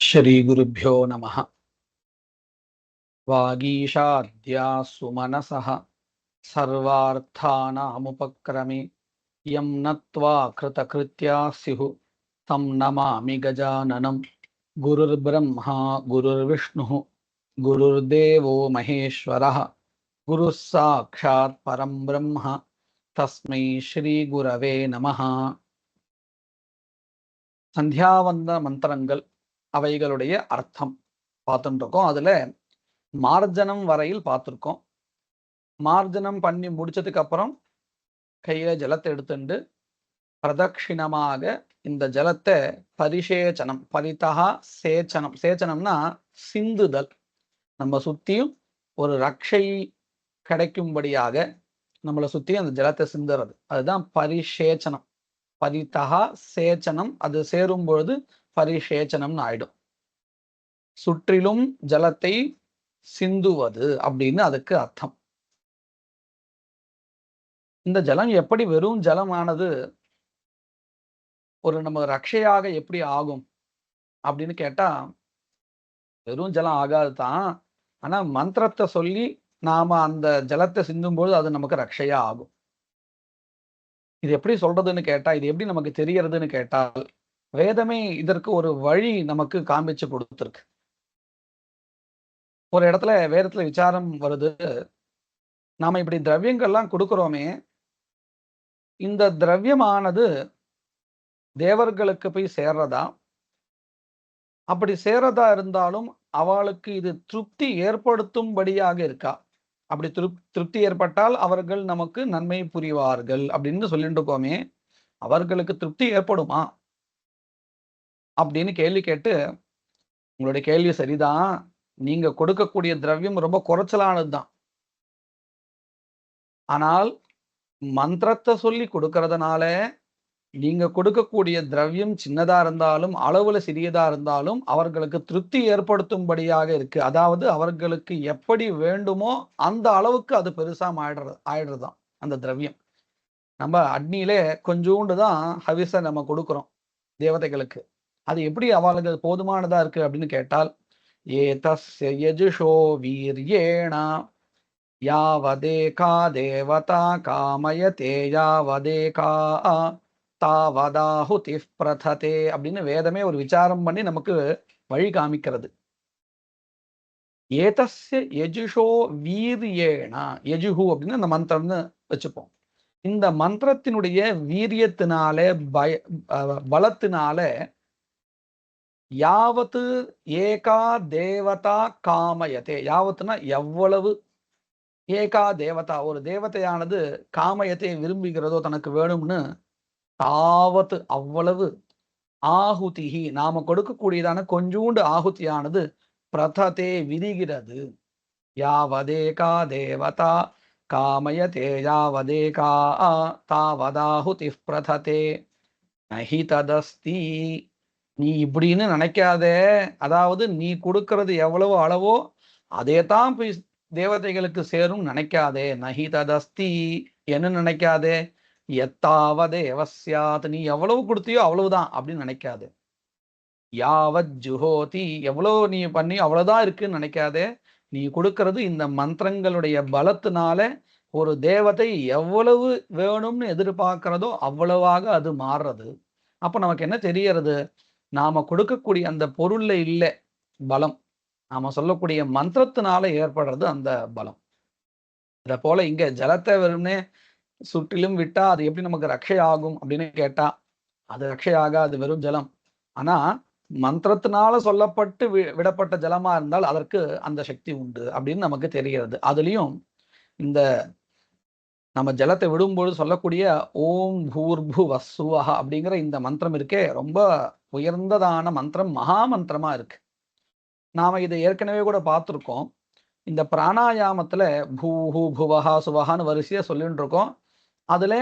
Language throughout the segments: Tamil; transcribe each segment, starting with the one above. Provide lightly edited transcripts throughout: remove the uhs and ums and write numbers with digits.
श्रीगुरुभ्यो नमः। वागीशाद्या सुमनसः सर्वार्थानामुपक्रमे यं नत्वा कृतकृत्या स्युः तं नमामि गजाननं। गुरुर्ब्रह्मा गुरुर्विष्णुः गुरुर्देवो महेश्वरः गुरुः साक्षात् परं ब्रह्म तस्मै श्रीगुरवे नमः. சந்தியாவந்த மந்திரங்கள் அவைகளுடைய அர்த்தம் பார்த்துட்டு இருக்கோம். அதுல மார்ஜனம் வரையில் பார்த்துருக்கோம். மார்ஜனம் பண்ணி முடிச்சதுக்கு அப்புறம் கையில ஜலத்தை எடுத்துட்டு பிரதட்சிணமாக இந்த ஜலத்தை பரிசேச்சனம், பரிதா சேச்சனம். சேச்சனம்னா சிந்துதல். நம்ம சுத்தியும் ஒரு ரக்ஷை கிடைக்கும்படியாக நம்மளை சுத்தி அந்த ஜலத்தை சிந்துறது, அதுதான் பரிசேச்சனம். பரிதா சேச்சனம், அது சேரும் பொழுது பரிசேச்சனம்னு ஆயிடும். சுற்றிலும் ஜலத்தை சிந்துவது அப்படின்னு அதுக்கு அர்த்தம். இந்த ஜலம் எப்படி வெறும் ஜலமானது ஒரு நம்ம ரக்ஷையாக எப்படி ஆகும் அப்படின்னு கேட்டா, வெறும் ஜலம் ஆகாது தான். ஆனா மந்திரத்தை சொல்லி நாம அந்த ஜலத்தை சிந்தும்போது அது நமக்கு ரக்ஷையா ஆகும். இது எப்படி சொல்றதுன்னு கேட்டா, இது எப்படி நமக்கு தெரியறதுன்னு கேட்டால், வேதமே இதற்கு ஒரு வழி நமக்கு காண்பிச்சு கொடுத்துருக்கு. ஒரு இடத்துல வேதத்துல விசாரம் வருது, நாம இப்படி திரவியங்கள்லாம் கொடுக்கிறோமே, இந்த திரவியமானது தேவர்களுக்கு போய் சேர்றதா? அப்படி சேர்றதா இருந்தாலும் அவளுக்கு இது திருப்தி ஏற்படுத்தும்படியாக இருக்கா? அப்படி திருப்தி ஏற்பட்டால் அவர்கள் நமக்கு நன்மை புரிவார்கள் அப்படின்னு சொல்லிட்டு இருக்கோமே, அவர்களுக்கு திருப்தி ஏற்படுமா அப்படின்னு கேள்வி கேட்டு, உங்களுடைய கேள்வி சரிதான், நீங்க கொடுக்கக்கூடிய திரவியம் ரொம்ப குறைச்சலானதுதான். ஆனால் மந்திரத்தை சொல்லி கொடுக்கறதுனால நீங்க கொடுக்கக்கூடிய திரவியம் சின்னதா இருந்தாலும் அளவுல சிறியதா இருந்தாலும் அவர்களுக்கு திருப்தி ஏற்படுத்தும்படியாக இருக்கு. அதாவது அவர்களுக்கு எப்படி வேண்டுமோ அந்த அளவுக்கு அது பெருசா ஆயிடுறதுதான் அந்த திரவியம். நம்ம அக்னியிலே கொஞ்சோண்டு தான் ஹவிச நம்ம கொடுக்குறோம் தேவதைகளுக்கு. அது எப்படி அவளுக்கு போதுமானதா இருக்கு அப்படின்னு கேட்டால், ஏதஸ்ய யஜுஷோ வீர்யேணா யாவதேகா தேவதா காமயதே யாவதேகா தாவதாஹுதி பிரததே அப்படின்னு வேதமே ஒரு விசாரம் பண்ணி நமக்கு வழி காமிக்கிறது. ஏதஸ்ய யஜுஷோ வீரியேனா, யஜுஹு அப்படின்னு அந்த மந்திரம்னு வச்சுப்போம். இந்த மந்திரத்தினுடைய வீரியத்தினால பலத்தினால யாவத்து ஏகா தேவதா காமயதே, யாவத்துனா எவ்வளவு, ஏகா தேவதா ஒரு தேவதையானது காமயத்தை விரும்புகிறதோ தனக்கு வேணும்னு, தாவத்து அவ்வளவு, ஆகுதிஹி நாம கொடுக்கக்கூடியதான கொஞ்சூண்டு ஆகுதியானது பிரததே விரிகிறது. யாவதேகா தேவதா காமயதே யாவதேகா தாவதாஹுதி பிரததே நஹி ததஸ்தி. நீ இப்படின்னு நினைக்காதே, அதாவது நீ கொடுக்கறது எவ்வளவு அளவோ அதே தான் போய் தேவதைகளுக்கு சேரும் நினைக்காதே. நஹி ததஸ்தி என்ன நினைக்காதே, எத்தாவதே எவசியாத் நீ எவ்வளவு கொடுத்தியோ அவ்வளவுதான் அப்படின்னு நினைக்காதே. யாவத் ஜுஹோதி எவ்வளவு நீ பண்ணி அவ்வளவுதான் இருக்குன்னு நினைக்காதே. நீ கொடுக்கறது இந்த மந்திரங்களுடைய பலத்தினால ஒரு தேவதை எவ்வளவு வேணும்னு எதிர்பார்க்கிறதோ அவ்வளவாக அது மாறுறது. அப்ப நமக்கு என்ன தெரியறது, நாம கொடுக்கக்கூடிய அந்த பொருள்ல இல்லை பலம், நாம சொல்லக்கூடிய மந்திரத்தினால ஏற்படுறது அந்த பலம். இதை போல இங்க ஜலத்தை வெறும்னே சுற்றிலும் விட்டா அது எப்படி நமக்கு ரக்ஷை ஆகும் அப்படின்னு கேட்டா, அது ரக்ஷை ஆகாது, வெறும் ஜலம். ஆனா மந்திரத்தினால சொல்லப்பட்டு விடப்பட்ட ஜலமா இருந்தால் அதற்கு அந்த சக்தி உண்டு அப்படின்னு நமக்கு தெரிகிறது. அதுலயும் இந்த நம்ம ஜலத்தை விடும்போது சொல்லக்கூடிய ஓம் பூர்பு வசுவஹா அப்படிங்கிற இந்த மந்திரம் இருக்கே, ரொம்ப உயர்ந்ததான மந்திரம், மகா மந்திரமா இருக்கு. நாம இதை ஏற்கனவே கூட பார்த்துருக்கோம். இந்த பிராணாயாமத்துல பூஹு புவஹா சுவஹான்னு வரிசையா சொல்லிட்டு இருக்கோம். அதுல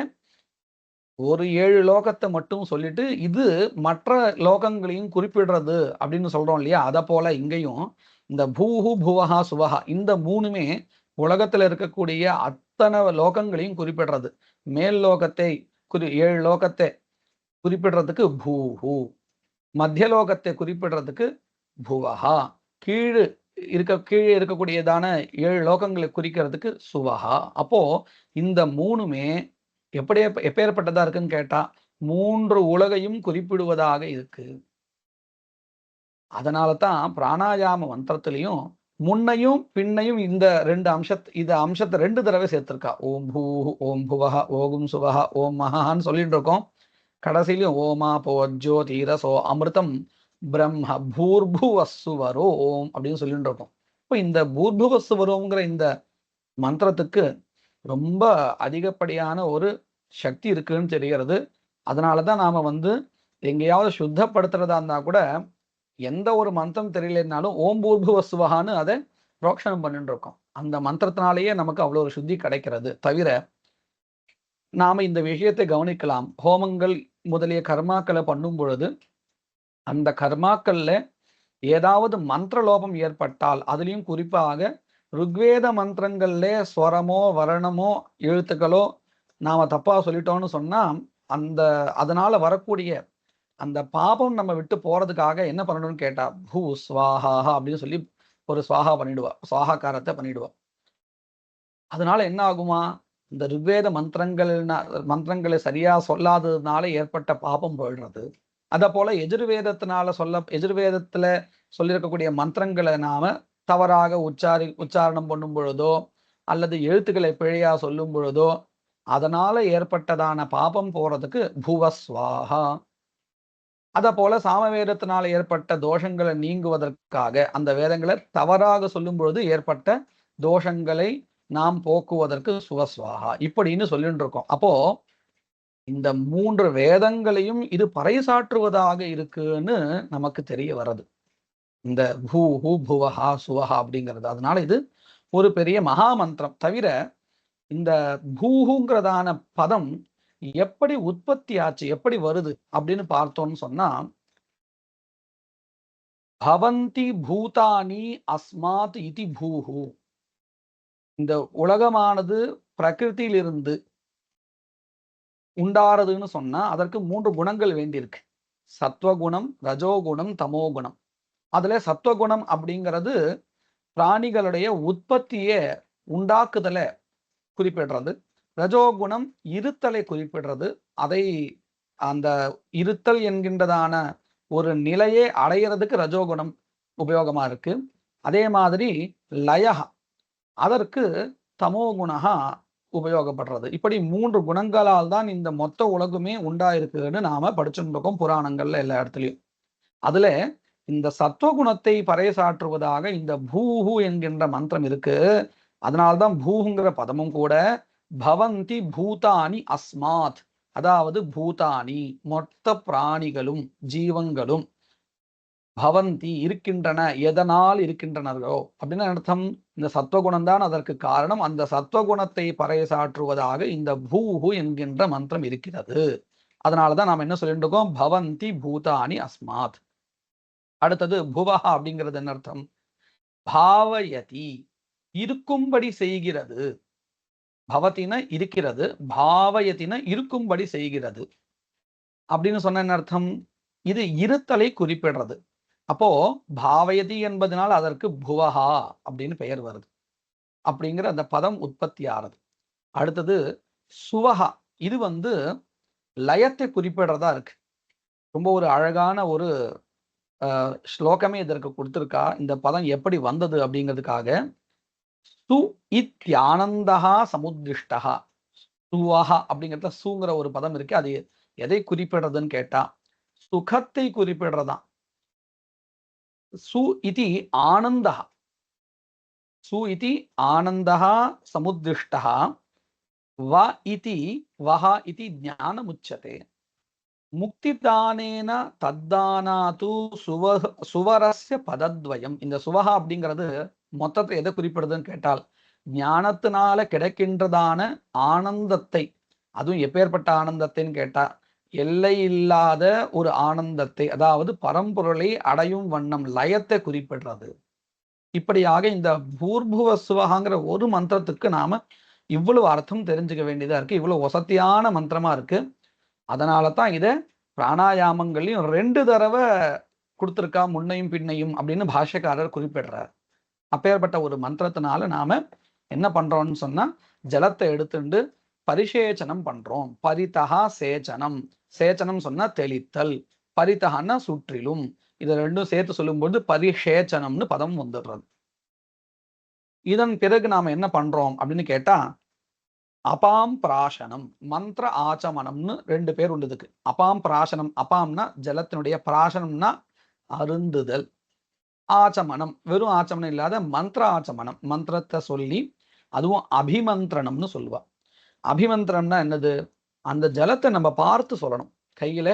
ஒரு 7 லோகத்தை மட்டும் சொல்லிட்டு இது மற்ற லோகங்களையும் குறிப்பிடுறது அப்படின்னு சொல்றோம் இல்லையா? அதை போல இங்கேயும் இந்த பூஹு புவஹா சுவஹா இந்த மூணுமே உலகத்துல இருக்கக்கூடிய அத்தனை லோகங்களையும் குறிப்பிடுறது. மேல் லோகத்தை 7 லோகத்தை குறிப்பிடுறதுக்கு பூஹு, மத்திய லோகத்தை குறிப்பிடுறதுக்கு புவஹா. கீழே இருக்கக்கூடியதான 7 லோகங்களை குறிக்கிறதுக்கு சுவஹா. அப்போ இந்த 3மே எப்பேற்பட்டதா இருக்குன்னு கேட்டா 3 உலகையும் குறிப்பிடுவதாக இருக்கு. அதனால தான் பிராணாயாம மந்திரத்திலையும் முன்னையும் பின்னையும் இந்த அம்சத்தை 2 தடவை சேர்த்திருக்கா. ஓம் பூ, ஓம் புவஹ, ஓகும் சுவஹ, ஓம் மஹான்னு சொல்லிட்டு இருக்கோம். கடைசியிலும் ஓமா போஜ்ஜோ தீரசோ அமிர்தம் பிரம்ம பூர்புவஸ்ஸுவரோ ஓம் அப்படின்னு சொல்லிட்டு இருக்கோம். இப்போ இந்த பூர்புவஸ்ஸுவரோங்கிற இந்த மந்திரத்துக்கு ரொம்ப அதிகப்படியான ஒரு சக்தி இருக்குன்னு தெரிகிறது. அதனாலதான் நாம எங்கேயாவது சுத்தப்படுத்துறதா இருந்தா கூட எந்த ஒரு மந்திரம் தெரியலனாலும் ஓம் பூர்புவஸ்ஸுவஹான்னு அதை புரோக்ஷனம் பண்ணிட்டு இருக்கோம். அந்த மந்திரத்தினாலேயே நமக்கு அவ்வளவு ஒரு சுத்தி கிடைக்கிறது. தவிர நாம இந்த விஷயத்தை கவனிக்கலாம். ஹோமங்கள் முதலிய கர்மாக்களை பண்ணும் பொழுது அந்த கர்மாக்கள்ல ஏதாவது மந்திர லோபம் ஏற்பட்டால், அதுலயும் குறிப்பாக ருக்வேத மந்திரங்கள்ல ஸ்வரமோ வர்ணமோ எழுத்துக்களோ நாம தப்பா சொல்லிட்டோம்னு சொன்னா அதனால வரக்கூடிய அந்த பாபம் நம்ம விட்டு போறதுக்காக என்ன பண்ணணும்னு கேட்டா பூ ஸ்வாஹா அப்படின்னு சொல்லி ஒரு ஸ்வாஹா பண்ணிடுவா, ஸ்வாஹாக்காரத்தை பண்ணிடுவா. அதனால என்ன ஆகுமா, இந்த ருக்வேத மந்திரங்களை சரியா சொல்லாததுனால ஏற்பட்ட பாபம் போயிடுறது. அத போல எஜுர்வேதத்துல சொல்லியிருக்கக்கூடிய மந்திரங்களை நாம தவறாக உச்சாரணம் பண்ணும் பொழுதோ அல்லது எழுத்துக்களை பிழையா சொல்லும் பொழுதோ அதனால ஏற்பட்டதான பாபம் போறதுக்கு புவஸ்வாஹா. அத போல சாமவேதத்தினால ஏற்பட்ட தோஷங்களை நீங்குவதற்காக அந்த வேதங்களை தவறாக சொல்லும் பொழுது ஏற்பட்ட தோஷங்களை நாம் போக்குவதற்கு சுவஸ்வாஹா இப்படின்னு சொல்லிட்டு இருக்கோம். அப்போ இந்த 3 வேதங்களையும் இது பறைசாற்றுவதாக இருக்குன்னு நமக்கு தெரிய வருது, இந்த பூஹு புவஹா சுவஹா அப்படிங்கிறது. அதனால இது ஒரு பெரிய மகா மந்திரம். தவிர இந்த பூஹுங்கிறதான பதம் எப்படி உற்பத்தி ஆச்சு, எப்படி வருது அப்படின்னு பார்த்தோம்னு சொன்னா, பவந்தி பூதானி அஸ்மாத் இதி பூஹு. இந்த உலகமானது பிரகிருதியிலிருந்து உண்டாறதுன்னு சொன்னா அதற்கு 3 குணங்கள் வேண்டியிருக்கு. சத்வகுணம், ரஜோகுணம், தமோகுணம். அதுல சத்வகுணம் அப்படிங்கிறது பிராணிகளுடைய உற்பத்தியை உண்டாக்குதலை குறிப்பிடுறது. ரஜோகுணம் இருத்தலை குறிப்பிடுறது. அதை அந்த இருத்தல் என்கின்றதான ஒரு நிலையை அடையிறதுக்கு ரஜோகுணம் உபயோகமா இருக்கு. அதே மாதிரி லயஹா அதற்கு தமோகுணா உபயோகப்படுறது. இப்படி 3 குணங்களால் தான் இந்த மொத்த உலகுமே உண்டாயிருக்குன்னு நாம படிச்சுட்டு இருக்கோம் புராணங்கள்ல எல்லா இடத்துலயும். அதுல இந்த சத்துவகுணத்தை பறைசாற்றுவதாக இந்த பூஹு என்கின்ற மந்திரம் இருக்கு. அதனால்தான் பூஹுங்கிற பதமும் கூட பவந்தி பூதானி அஸ்மாத், அதாவது பூதானி மொத்த பிராணிகளும் ஜீவங்களும் பவந்தி இருக்கின்றன, எதனால் இருக்கின்றனர்களோ அப்படின்னு அர்த்தம். இந்த சத்வகுணம் தான் அதற்கு காரணம். அந்த சத்வகுணத்தை பறைசாற்றுவதாக இந்த பூஹு என்கின்ற மந்திரம் இருக்கிறது. அதனாலதான் நாம் என்ன சொல்லிட்டு இருக்கோம், பவந்தி பூதானி அஸ்மாத். அடுத்தது புவஹா அப்படிங்கிறது என்ன அர்த்தம், பாவயதி இருக்கும்படி செய்கிறது. பவத்தின இருக்கிறது, பாவயத்தின இருக்கும்படி செய்கிறது அப்படின்னு சொன்ன என்ன அர்த்தம், இது இருத்தலை குறிப்பிடுறது. அப்போ பாவயதி என்பதனால் அதற்கு புவஹா அப்படின்னு பெயர் வருது. அப்படிங்கிற அந்த பதம் உற்பத்தி ஆறது. அடுத்தது சுவஹா, இது லயத்தை குறிப்பிடுறதா இருக்கு. ரொம்ப ஒரு அழகான ஒரு ஸ்லோகமே இதற்கு கொடுத்திருக்கா. இந்த பதம் எப்படி வந்தது அப்படிங்கிறதுக்காக சு இத்யானந்தஹா சமுத்ரிஷ்டஹா, சுவஹா அப்படிங்கிறத சூங்கிற ஒரு பதம் இருக்கு. அது எதை குறிப்பிடுறதுன்னு கேட்டா சுகத்தை குறிப்பிடுறதான். சு இதி ஆனந்தஹ, சு இதி ஆனந்தஹ சமுத்ரிஷ்டஹ, வ இதி வஹ இதி ஞானமுச்சதே. முக்திதானேன தத்தானாது சுவரஸ்ய பதத்வயம். இந்த சுவஹா அப்படிங்கிறது மொத்தத்தை எதை குறிப்பிடுதுன்னு கேட்டால் ஞானத்தினால கிடைக்கின்றதான ஆனந்தத்தை, அதுவும் எப்பேற்பட்ட ஆனந்தத்தைன்னு கேட்டா எல்லை இல்லாத ஒரு ஆனந்தத்தை, அதாவது பரம்பொருளை அடையும் வண்ணம் லயத்தை குறிப்பிடுறது. இப்படியாக இந்த பூர்புவ சுவகாங்கிற ஒரு மந்திரத்துக்கு நாம இவ்வளவு அர்த்தம் தெரிஞ்சுக்க வேண்டியதா இருக்கு. இவ்வளவு வசதியான மந்திரமா இருக்கு. அதனால தான் இதை பிராணாயாமங்களையும் 2 தடவை கொடுத்துருக்கா முன்னையும் பின்னையும் அப்படின்னு பாஷ்யக்காரர் குறிப்பிடுறார். அப்பேற்பட்ட ஒரு மந்திரத்தினால நாம என்ன பண்றோம்னு சொன்னா ஜலத்தை எடுத்துண்டு பரிசேச்சனம் பண்றோம். பரிதகா சேச்சனம். சேச்சனம் சொன்னா தெளித்தல், பரிதகன்னா சுற்றிலும். இதை ரெண்டும் சேர்த்து சொல்லும்போது பரிசேச்சனம்னு பதம் வந்துடுறது. இதன் பிறகு நாம என்ன பண்றோம் அப்படின்னு கேட்டா அபாம் பிராசனம், மந்திர ஆச்சமனம்னு 2 பேர் உண்டு இதுக்கு. அபாம் பிராசனம், அபாம்னா ஜலத்தினுடைய, பிராசனம்னா அருந்துதல், ஆச்சமனம் வெறும் ஆச்சமனம் இல்லாத மந்திர ஆச்சமனம், மந்திரத்தை சொல்லி அதுவும் அபிமந்திரணம்னு சொல்லுவா. அபிமந்திரம்னா என்னது? அந்த ஜலத்தை நம்ம பார்த்து சொல்லணும். கையில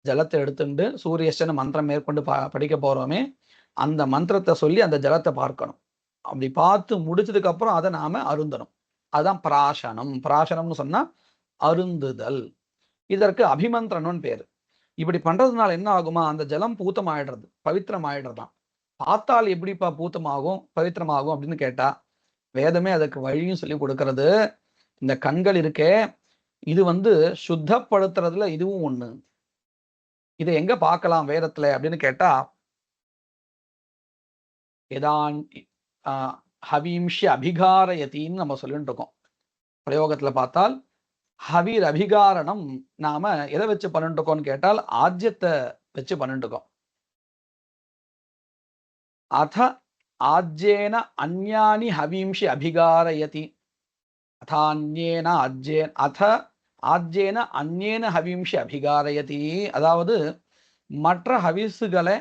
ஜலத்தை எடுத்துட்டு சூரியஸ்டன மந்திரம் மேற்கொண்டு படிக்க போறோமே, அந்த மந்திரத்தை சொல்லி அந்த ஜலத்தை பார்க்கணும். அப்படி பார்த்து முடிச்சதுக்கு அப்புறம் அதை நாம அருந்தணும். அதுதான் பிராசனம். பிராசனம்னு சொன்னா அருந்துதல். இதற்கு அபிமந்திரணும்னு பேரு. இப்படி பண்றதுனால என்ன ஆகுமா, அந்த ஜலம் பூத்தம் ஆயிடுறது, பவித்திரம் ஆயிடுறதாம். பார்த்தால் எப்படிப்பா பூத்தமாகும் பவித்திரமாகும் அப்படின்னு கேட்டா வேதமே அதுக்கு வழியும் சொல்லி கொடுக்கறது. இந்த கண்கள் இருக்கே, இது சுத்தப்படுத்துறதுல இதுவும் ஒண்ணு. இதை எங்க பார்க்கலாம் வேதத்துல அப்படின்னு கேட்டா எதான் ஹவீம்ஷி அபிகாரயத்தின்னு நம்ம சொல்லிட்டு இருக்கோம். பிரயோகத்துல பார்த்தால் ஹவீர் அபிகாரணம் நாம எதை வச்சு பண்ணிட்டு இருக்கோம்னு கேட்டால் ஆஜ்யத்தை வச்சு பண்ணிட்டு இருக்கோம். அத ஆஜ்யேன அந்யானி ஹவீம்ஷி அபிகாரயதி. அதான்யேன ஆஜ்யேன அத ஆஜ்யேன அந்யேன ஹவீம்ஷி அபிகாரயதி. அதாவது மற்ற ஹவிசுகளை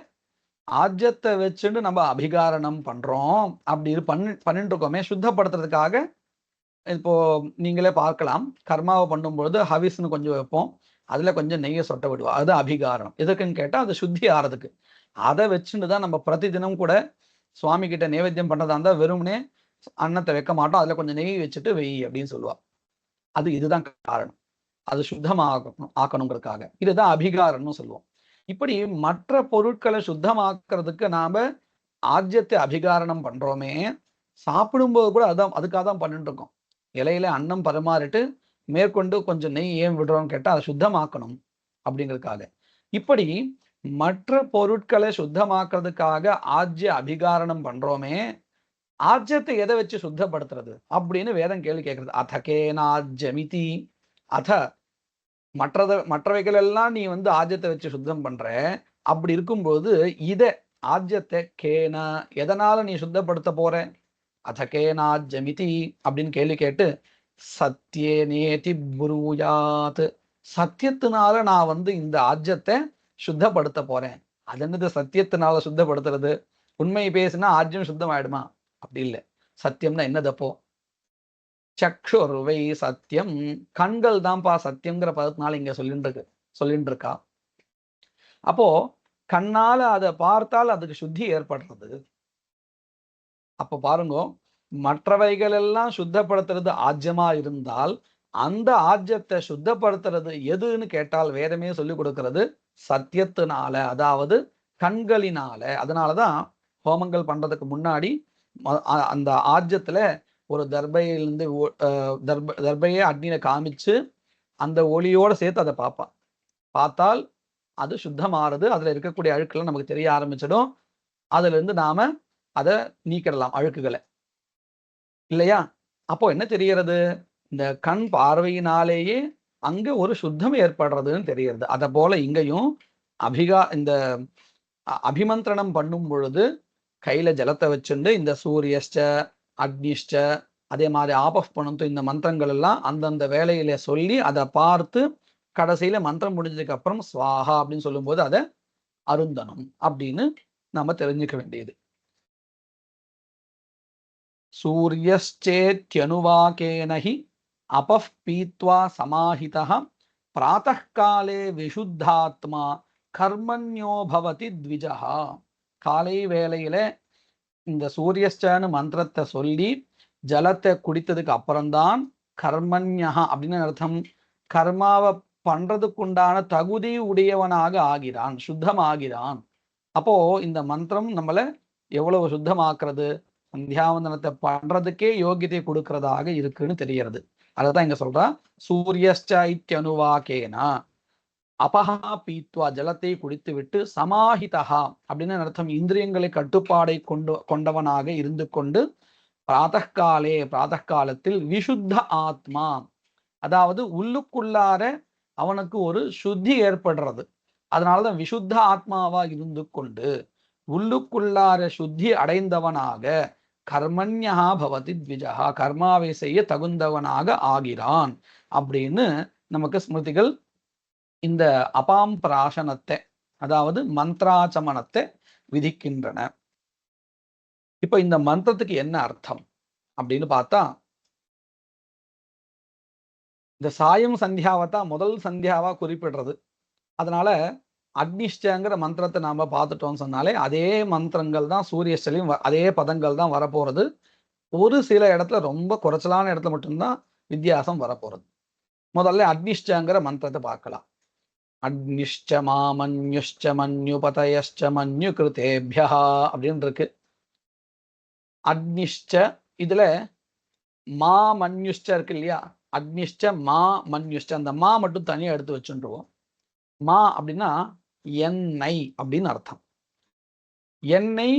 ஆஜ்யத்தை வச்சுட்டு நம்ம அபிகாரணம் பண்றோம். அப்படி பண்ணிட்டு இருக்கோமே சுத்தப்படுத்துறதுக்காக. இப்போ நீங்களே பார்க்கலாம், கர்மாவை பண்ணும்பொழுது ஹவிஸ்னு கொஞ்சம் வைப்போம், அதுல கொஞ்சம் நெய்யை சொட்ட விடுவோம். அது அபிகாரணம். எதுக்குன்னு கேட்டா அது சுத்தி ஆறதுக்கு. அதை வச்சுட்டு தான் நம்ம பிரதி தினம் கூட சுவாமி கிட்ட நைவேத்தியம் பண்றதா இருந்தா வெறும்னே அன்னத்தை வைக்க மாட்டோம், அதுல கொஞ்சம் நெய் வச்சுட்டு வெய் அப்படின்னு சொல்லுவா. இதுதான் காரணம். அது சுத்தமாகணும் ஆக்கணுங்கிறதுக்காக. இதுதான் அபிகாரம்னு சொல்லுவோம். இப்படி மற்ற பொருட்களை சுத்தமாக்குறதுக்கு நாம ஆஜ்யத்தை அபிகாரணம் பண்றோமே, சாப்பிடும்போது கூட அதுக்காக தான் பண்ணிட்டு இருக்கோம். இலையில அன்னம் பரிமாறிட்டு மேற்கொண்டு கொஞ்சம் நெய் ஏன் விடுறோம்னு கேட்டா அதை சுத்தமாக்கணும் அப்படிங்கிறதுக்காக. இப்படி மற்ற பொருட்களை சுத்தமாக்குறதுக்காக ஆஜ்ய அபிகாரணம் பண்றோமே, ஆஜ்யத்தை எதை வச்சு சுத்தப்படுத்துறது அப்படின்னு வேதம் கேள்வி கேட்கறது. அதகேனாஜ்யமிதி. அத மற்றவைகள் எல்லாம் நீ ஆஜ்யத்தை வச்சு சுத்தம் பண்ற. அப்படி இருக்கும்போது இதை ஆஜ்யத்தை கேன எதனால நீ சுத்தப்படுத்த போற? அதகேனாஜ்யமிதி அப்படின்னு கேள்வி கேட்டு சத்தியே நேதி புரூயாத். சத்தியத்தினால நான் இந்த ஆஜ்யத்தை சுத்தப்படுத்த போறேன். அது என்னது சத்தியத்தினால சுத்தப்படுத்துறது? உண்மை பேசினா ஆஜ்யம் சுத்தம் ஆயிடுமா? அப்படி இல்லை. சத்தியம்னா என்னதப்போ? சக்ஷுர்வை சத்தியம். கண்கள் தான்ப்பா சத்தியம்ங்கிற பதத்தினால இங்க சொல்லிட்டு இருக்கா. அப்போ கண்ணால அதை பார்த்தால் அதுக்கு சுத்தி ஏற்படுறது. அப்ப பாருங்க, மற்றவைகள் எல்லாம் சுத்தப்படுத்துறது ஆஜ்யமா இருந்தால் அந்த ஆஜ்யத்தை சுத்தப்படுத்துறது எதுன்னு கேட்டால் வேதமே சொல்லி கொடுக்கிறது சத்தியத்தினால, அதாவது கண்களினால. அதனாலதான் ஹோமங்கள் பண்றதுக்கு முன்னாடி அந்த ஆஜ்யத்துல ஒரு தர்பையிலிருந்து தர்பையை அக்னியில காமிச்சு அந்த ஒளியோட சேர்த்து அதை பார்ப்பான். பார்த்தால் அது சுத்தமாறுது. அதுல இருக்கக்கூடிய அழுக்கெல்லாம் நமக்கு தெரிய ஆரம்பிச்சிடும். அதுல இருந்து நாம அதை நீக்கிடலாம் அழுக்குகளை, இல்லையா? அப்போ என்ன தெரிகிறது? இந்த கண் பார்வையினாலேயே அங்க ஒரு சுத்தம் ஏற்படுறதுன்னு தெரிகிறது. அதை போல இங்கேயும் இந்த அபிமந்திரணம் பண்ணும் பொழுது கையில ஜலத்தை வச்சுண்டு இந்த சூரியஷ்ட அக்னிஷ்ட அதே மாதிரி ஆபஃப் பண்ணணும் இந்த மந்திரங்கள் எல்லாம் அந்தந்த வேலையில சொல்லி அதை பார்த்து கடைசியில மந்திரம் முடிஞ்சதுக்கு அப்புறம் ஸ்வாஹா அப்படின்னு சொல்லும்போது அதை அருந்தனம் அப்படின்னு நம்ம தெரிஞ்சுக்க வேண்டியது. சூரியச்சேத்யனுவாகேனஹி அபஃப் பீத்வா சமாஹிதः பிராத்தः காலே விசுத்தாத்மா கர்மண்யோ பவதி த்விஜः. காலை வேளையில இந்த சூரியஸ்டன்னு மந்திரத்தை சொல்லி ஜலத்தை குடித்ததுக்கு அப்புறம்தான் கர்மண்யா அப்படின்னு அர்த்தம். கர்மாவை பண்றதுக்குண்டான தகுதி உடையவனாக ஆகிறான், சுத்தமாகிறான். அப்போ இந்த மந்திரம் நம்மளை எவ்வளவு சுத்தமாக்குறது, சந்தியாவந்தனத்தை பண்றதுக்கே யோகியத்தை கொடுக்கறதாக இருக்குன்னு தெரியறது. அதைதான் இங்க சொல்றா சூரியஸ்ட இத்யனுவாகேனா. அபஹா பீத்வா ஜலத்தை குடித்துவிட்டு சமாஹிதஹா அப்படின்னு அர்த்தம் இந்திரியங்களை கட்டுப்பாடை கொண்டவனாக இருந்து கொண்டு பிராத்தகாலத்தில் விசுத்த ஆத்மா, அதாவது உள்ளுக்குள்ளார அவனுக்கு ஒரு சுத்தி ஏற்படுறது. அதனாலதான் விசுத்த ஆத்மாவா இருந்து கொண்டு உள்ளுக்குள்ளார சுத்தி அடைந்தவனாக கர்மண்யா பவதி த்விஜஹா, கர்மாவை செய்ய தகுந்தவனாக ஆகிறான் அப்படின்னு நமக்கு ஸ்மிருதிகள் இந்த அபாம் பிராசனத்தை, அதாவது மந்திராச்சமனத்தை விதிக்கின்றன. இப்ப இந்த மந்திரத்துக்கு என்ன அர்த்தம் அப்படின்னு பார்த்தா, இந்த சாயம் சந்தியாவைத்தான் முதல் சந்தியாவா குறிப்பிடுறது. அதனால அக்னிஷ்டங்கிற மந்திரத்தை நாம பார்த்துட்டோம்னு சொன்னாலே அதே மந்திரங்கள் தான் சூரியஸ்டலையும் அதே பதங்கள் தான் வரப்போறது. ஒரு சில இடத்துல ரொம்ப குறைச்சலான இடத்துல மட்டும்தான் வித்தியாசம் வரப்போறது. முதல்ல அக்னிஷ்டங்கிற மந்திரத்தை பார்க்கலாம். அக்னிஷ்ச மாமன்யுஷ்ச மன்யுபதயஷ்ச மன்யு கிருதேபியா அப்படின்னு இருக்கு. அக்னிஷ்ச இதுல மா மன்யுஷ்ச இருக்கு இல்லையா, அக்னிஷ்ச மா மன்யுஷ்ச, அந்த மா மட்டும் தனியா எடுத்து வச்சுருவோம். மா அப்படின்னா எண்ணெய் அப்படின்னு அர்த்தம். எண்ணெய்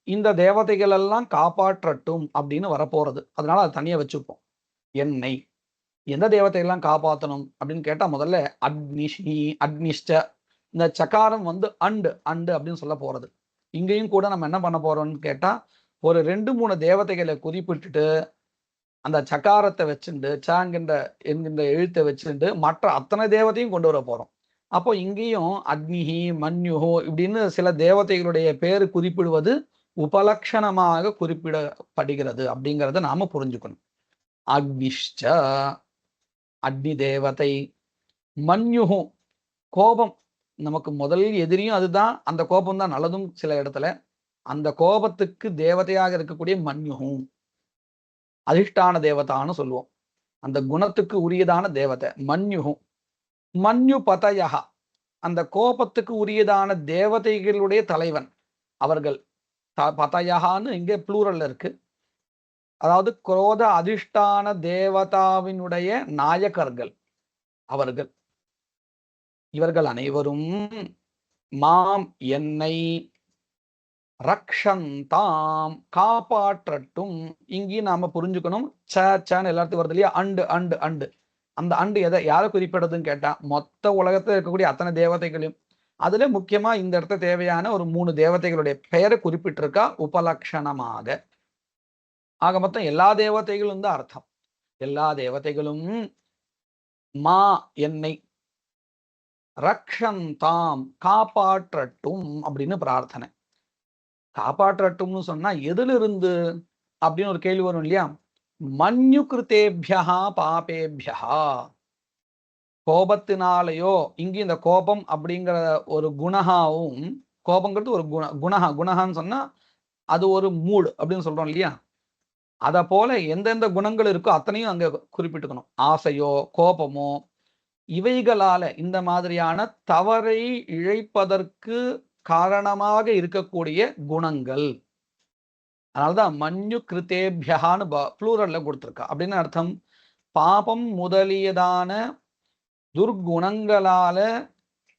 இந்த தேவதைகள் எல்லாம் காப்பாற்றட்டும் அப்படின்னு வரப்போறது. அதனால அது தனியா வச்சுப்போம். எண்ணெய் எந்த தேவதையெல்லாம் காப்பாற்றணும் அப்படின்னு கேட்டா முதல்ல அக்னிஷ்ட, இந்த சக்காரம் அண்டு அப்படின்னு சொல்ல போறது. இங்கேயும் கூட நம்ம என்ன பண்ண போறோம்னு கேட்டா, ஒரு 2-3 தேவதைகளை குறிப்பிட்டுட்டு அந்த சக்காரத்தை வச்சுண்டு என்கின்ற எழுத்தை வச்சுட்டு மற்ற அத்தனை தேவதையும் கொண்டு வர போறோம். அப்போ இங்கேயும் அக்னிஹி மன்யுஹோ இப்படின்னு சில தேவதைகளுடைய பேரு குறிப்பிடுவது உபலட்சணமாக குறிப்பிடப்படுகிறது அப்படிங்கிறத நாம புரிஞ்சுக்கணும். அக்னிஷ்ட அக்னி தேவதை, மன்யுஹு கோபம், நமக்கு முதல் எதிரியும் அதுதான். அந்த கோபம் தான் நல்லதும் சில இடத்துல. அந்த கோபத்துக்கு தேவதையாக இருக்கக்கூடிய மன்யுஹு அதிஷ்டான தேவதான்னு சொல்லுவோம். அந்த குணத்துக்கு உரியதான தேவதை மன்யுஹு. மன்யு பதயஹா, அந்த கோபத்துக்கு உரியதான தேவதைகளுடைய தலைவன் அவர்கள். பதயஹான்னு இங்கே ப்ளூரல்ல இருக்கு. அதாவது குரோத அதிஷ்டான தேவதாவினுடைய நாயகர்கள் அவர்கள். இவர்கள் அனைவரும் மாம் என்னை ரக்ஷந்தாம் காப்பாற்றட்டும். இங்கேயும் நாம புரிஞ்சுக்கணும், சேன்னு எல்லாத்தையும் வருது இல்லையா, அண்டு அந்த அண்டு யாரை குறிப்பிடுறதுன்னு கேட்டா மொத்த உலகத்துல இருக்கக்கூடிய அத்தனை தேவதைகளையும். அதுல முக்கியமா இந்த இடத்துல தேவையான ஒரு 3 தேவதைகளுடைய பெயரை குறிப்பிட்டிருக்கா உபலட்சணமாக. ஆக மொத்தம் எல்லா தேவதைகளும் தான் அர்த்தம். எல்லா தேவதைகளும் மா என்னை ரக்ஷந்தாம் காப்பாற்றட்டும் அப்படின்னு பிரார்த்தனை. காப்பாற்றட்டும்னு சொன்னா எதுல இருந்து அப்படின்னு ஒரு கேள்வி வரும் இல்லையா. மன்யு கிருத்தேபியா பாபேபியா, கோபத்தினாலேயோ, இங்க இந்த கோபம் அப்படிங்கிற ஒரு குணகாவும், கோபங்கிறது ஒரு குணகான்னு சொன்னா அது ஒரு மூடு அப்படின்னு சொல்றோம் இல்லையா. அத போல எந்தெந்த குணங்கள் இருக்கோ அத்தனையும் அங்க குறிப்பிட்டுக்கணும். ஆசையோ கோபமோ இவைகளால இந்த மாதிரியான தவறை இழைப்பதற்கு காரணமாக இருக்கக்கூடிய குணங்கள். அதனால்தான் மன்யு கிருத்தேபியான்னு ப்ளூரல்ல கொடுத்துருக்கா. அப்படின்னு அர்த்தம், பாபம் முதலியதான துர்குணங்களால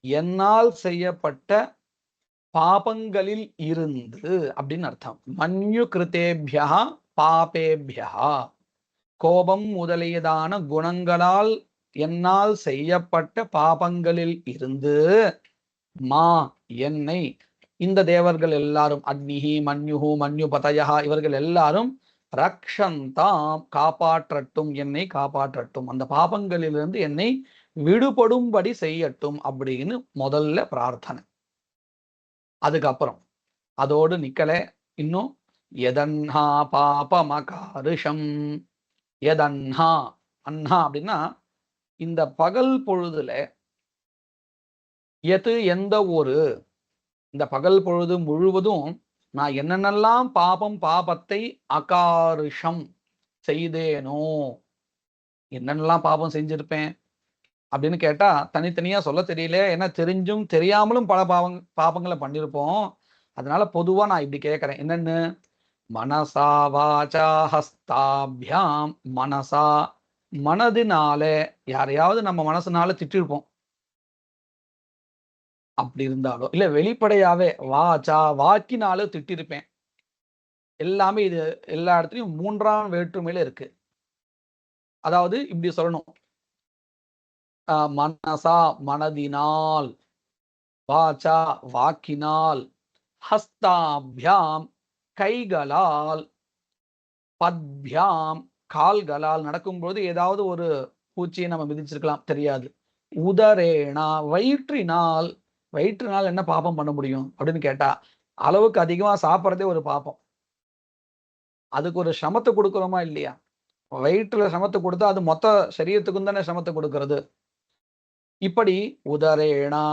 என்னால் செய்யப்பட்ட பாபங்களில் இருந்து அப்படின்னு அர்த்தம். மன்யு கிருத்தேபியா பாபேபியா, கோபம் முதலியதான குணங்களால் என்னால் செய்யப்பட்ட பாபங்களில் இருந்து மா என்னை இந்த தேவர்கள் எல்லாரும் அக்னிஹி மன்யுஹு மன்யுபதயா இவர்கள் எல்லாரும் ரக்ஷந்தாம் காப்பாற்றட்டும், என்னை காப்பாற்றட்டும், அந்த பாபங்களிலிருந்து என்னை விடுபடும்படி செய்யட்டும் அப்படின்னு முதல்ல பிரார்த்தனை. அதுக்கப்புறம் அதோடு நிக்கல, இன்னும் எதன்ஹா பாபமகாரிஷம். எதன்ஹா, அன்ஹா அப்படின்னா இந்த பகல் பொழுதுல எந்த ஒரு, இந்த பகல் பொழுது முழுவதும் நான் என்னென்னலாம் பாபத்தை அகாரிஷம் செய்தேனோ, என்னென்னலாம் பாபம் செஞ்சிருப்பேன் அப்படின்னு கேட்டா தனித்தனியா சொல்ல தெரியல. ஏன்னா தெரிஞ்சும் தெரியாமலும் பல பாபங்களை பண்ணியிருப்போம். அதனால பொதுவா நான் இப்படி கேட்கிறேன், என்னன்னு, மனசா வாசா ஹஸ்தாபியாம். மனசா மனதினால யாரையாவது நம்ம மனசுனால திட்டிருப்போம். அப்படி இருந்தாலோ இல்ல வெளிப்படையாவே வாச்சா வாக்கினாலும் திட்டிருப்பேன். எல்லாமே இது எல்லா இடத்துலயும் 3ஆம் வேற்றுமையில இருக்கு. அதாவது இப்படி சொல்லணும். மனசா மனதினால், வாச்சா வாக்கினால், ஹஸ்தாபியாம் கைகளால், பத்பியாம் கால்களால் நடக்கும்போது ஏதாவது ஒரு பூச்சியை நம்ம மிதிச்சிருக்கலாம், தெரியாது. உதரேனா வயிற்றினால், வயிற்றினால் என்ன பாபம் பண்ண முடியும் அப்படின்னு கேட்டா, அளவுக்கு அதிகமா சாப்பிட்றதே ஒரு பாபம். அதுக்கு ஒரு சிரமத்தை கொடுக்குறோமா இல்லையா? வயிற்றுல சிரமத்தை கொடுத்தா அது மொத்த சரீரத்துக்கும் தானே சிரமத்தை கொடுக்கிறது. இப்படி உதரேனா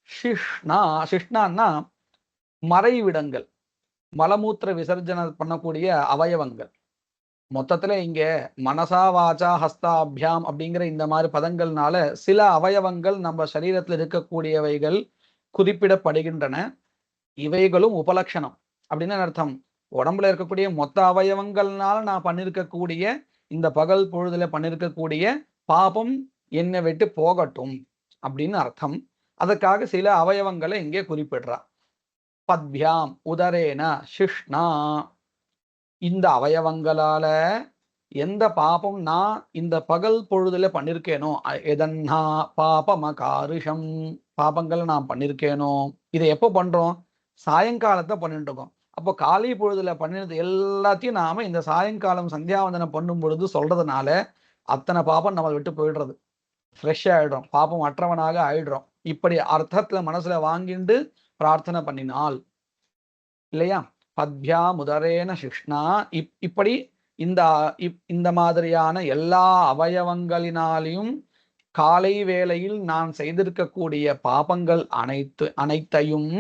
ஷிஷ்ணா, ஷிஷ்ணான்னா மறைவிடங்கள், மலமூத்திர விசர்ஜனம் பண்ணக்கூடிய அவயவங்கள். மொத்தத்துல இங்க மனசா வாச்சா ஹஸ்தாபியாம் அப்படிங்கிற இந்த மாதிரி பதங்கள்னால சில அவயவங்கள் நம்ம சரீரத்தில் இருக்கக்கூடியவைகள் குறிப்பிடப்படுகின்றன. இவைகளும் உபலட்சணம் அப்படின்னு அர்த்தம். உடம்புல இருக்கக்கூடிய மொத்த அவயவங்கள்னால நான் பண்ணிருக்கக்கூடிய இந்த பகல் பொழுதுல பண்ணிருக்கக்கூடிய பாபம் என்னை விட்டு போகட்டும் அப்படின்னு அர்த்தம். அதற்காக சில அவயவங்களை இங்கே குறிப்பிடுறா. பத்பியாம் உதரேன ஷிஷ்ணா, இந்த அவயவங்களால எந்த பாபம் நான் இந்த பகல் பொழுதுல பண்ணிருக்கேனோ, எதன்னா பாபமகாரிஷம், பாபங்களை நான் பண்ணிருக்கேனோ, இதை எப்போ பண்றோம்? சாயங்காலத்தை பண்ணிட்டு இருக்கோம். அப்போ காலை பொழுதுல பண்ணினது எல்லாத்தையும் நாம இந்த சாயங்காலம் சந்தியாவந்தனம் பண்ணும் பொழுது சொல்றதுனால அத்தனை பாபம் நம்ம விட்டு போயிடுறது. ஃப்ரெஷ் ஆயிடுறோம், பாபம் அற்றவனாக ஆயிடுறோம். இப்படி அர்த்தத்துல மனசுல வாங்கிண்டு பிரார்த்தனை பண்ணினால் இல்லையா? பத்யா முதரேன சிஷ்ணா, இப்படி இந்த இந்த மாதிரியான எல்லா அவயவங்களினாலையும் காலை வேளையில் நான் செய்திருக்கக்கூடிய பாபங்கள் அனைத்தையும்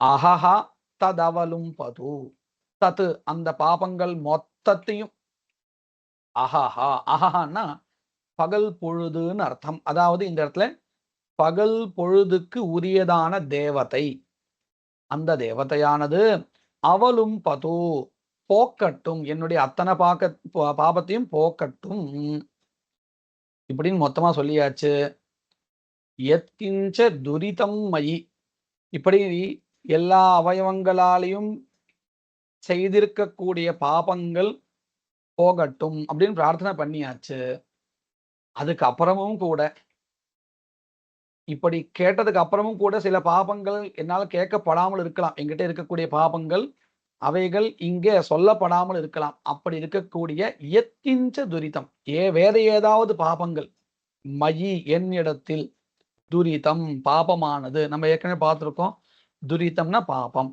அஹஹா ததவலும் பது, தத்து அந்த பாபங்கள் மொத்தத்தையும், அஹஹா அஹஹான்னா பகல் பொழுதுன்னு அர்த்தம். அதாவது இந்த இடத்துல பகல் பொழுதுக்கு உரியதான தேவதை, அந்த தேவதையானது அவளும் பது போக்கட்டும், என்னுடைய அத்தனை பாபத்தையும் போக்கட்டும் இப்படின்னு மொத்தமா சொல்லியாச்சு. எத்கிஞ்ச துரிதம் மயி, இப்படி எல்லா அவயவங்களாலையும் செய்திருக்கக்கூடிய பாபங்கள் போகட்டும் அப்படின்னு பிரார்த்தனை பண்ணியாச்சு. அதுக்கு அப்புறமும் கூட, இப்படி கேட்டதுக்கு அப்புறமும் கூட சில பாபங்கள் என்னால கேட்கப்படாமல் இருக்கலாம். என்கிட்ட இருக்கக்கூடிய பாபங்கள் அவைகள் இங்கே சொல்லப்படாமல் இருக்கலாம். அப்படி இருக்கக்கூடிய எத்திஞ்ச துரிதம், வேற ஏதாவது பாபங்கள் மயி என்னிடத்தில், துரிதம் பாபமானது, நம்ம ஏற்கனவே பார்த்திருக்கோம். துரிதம்னா பாபம்.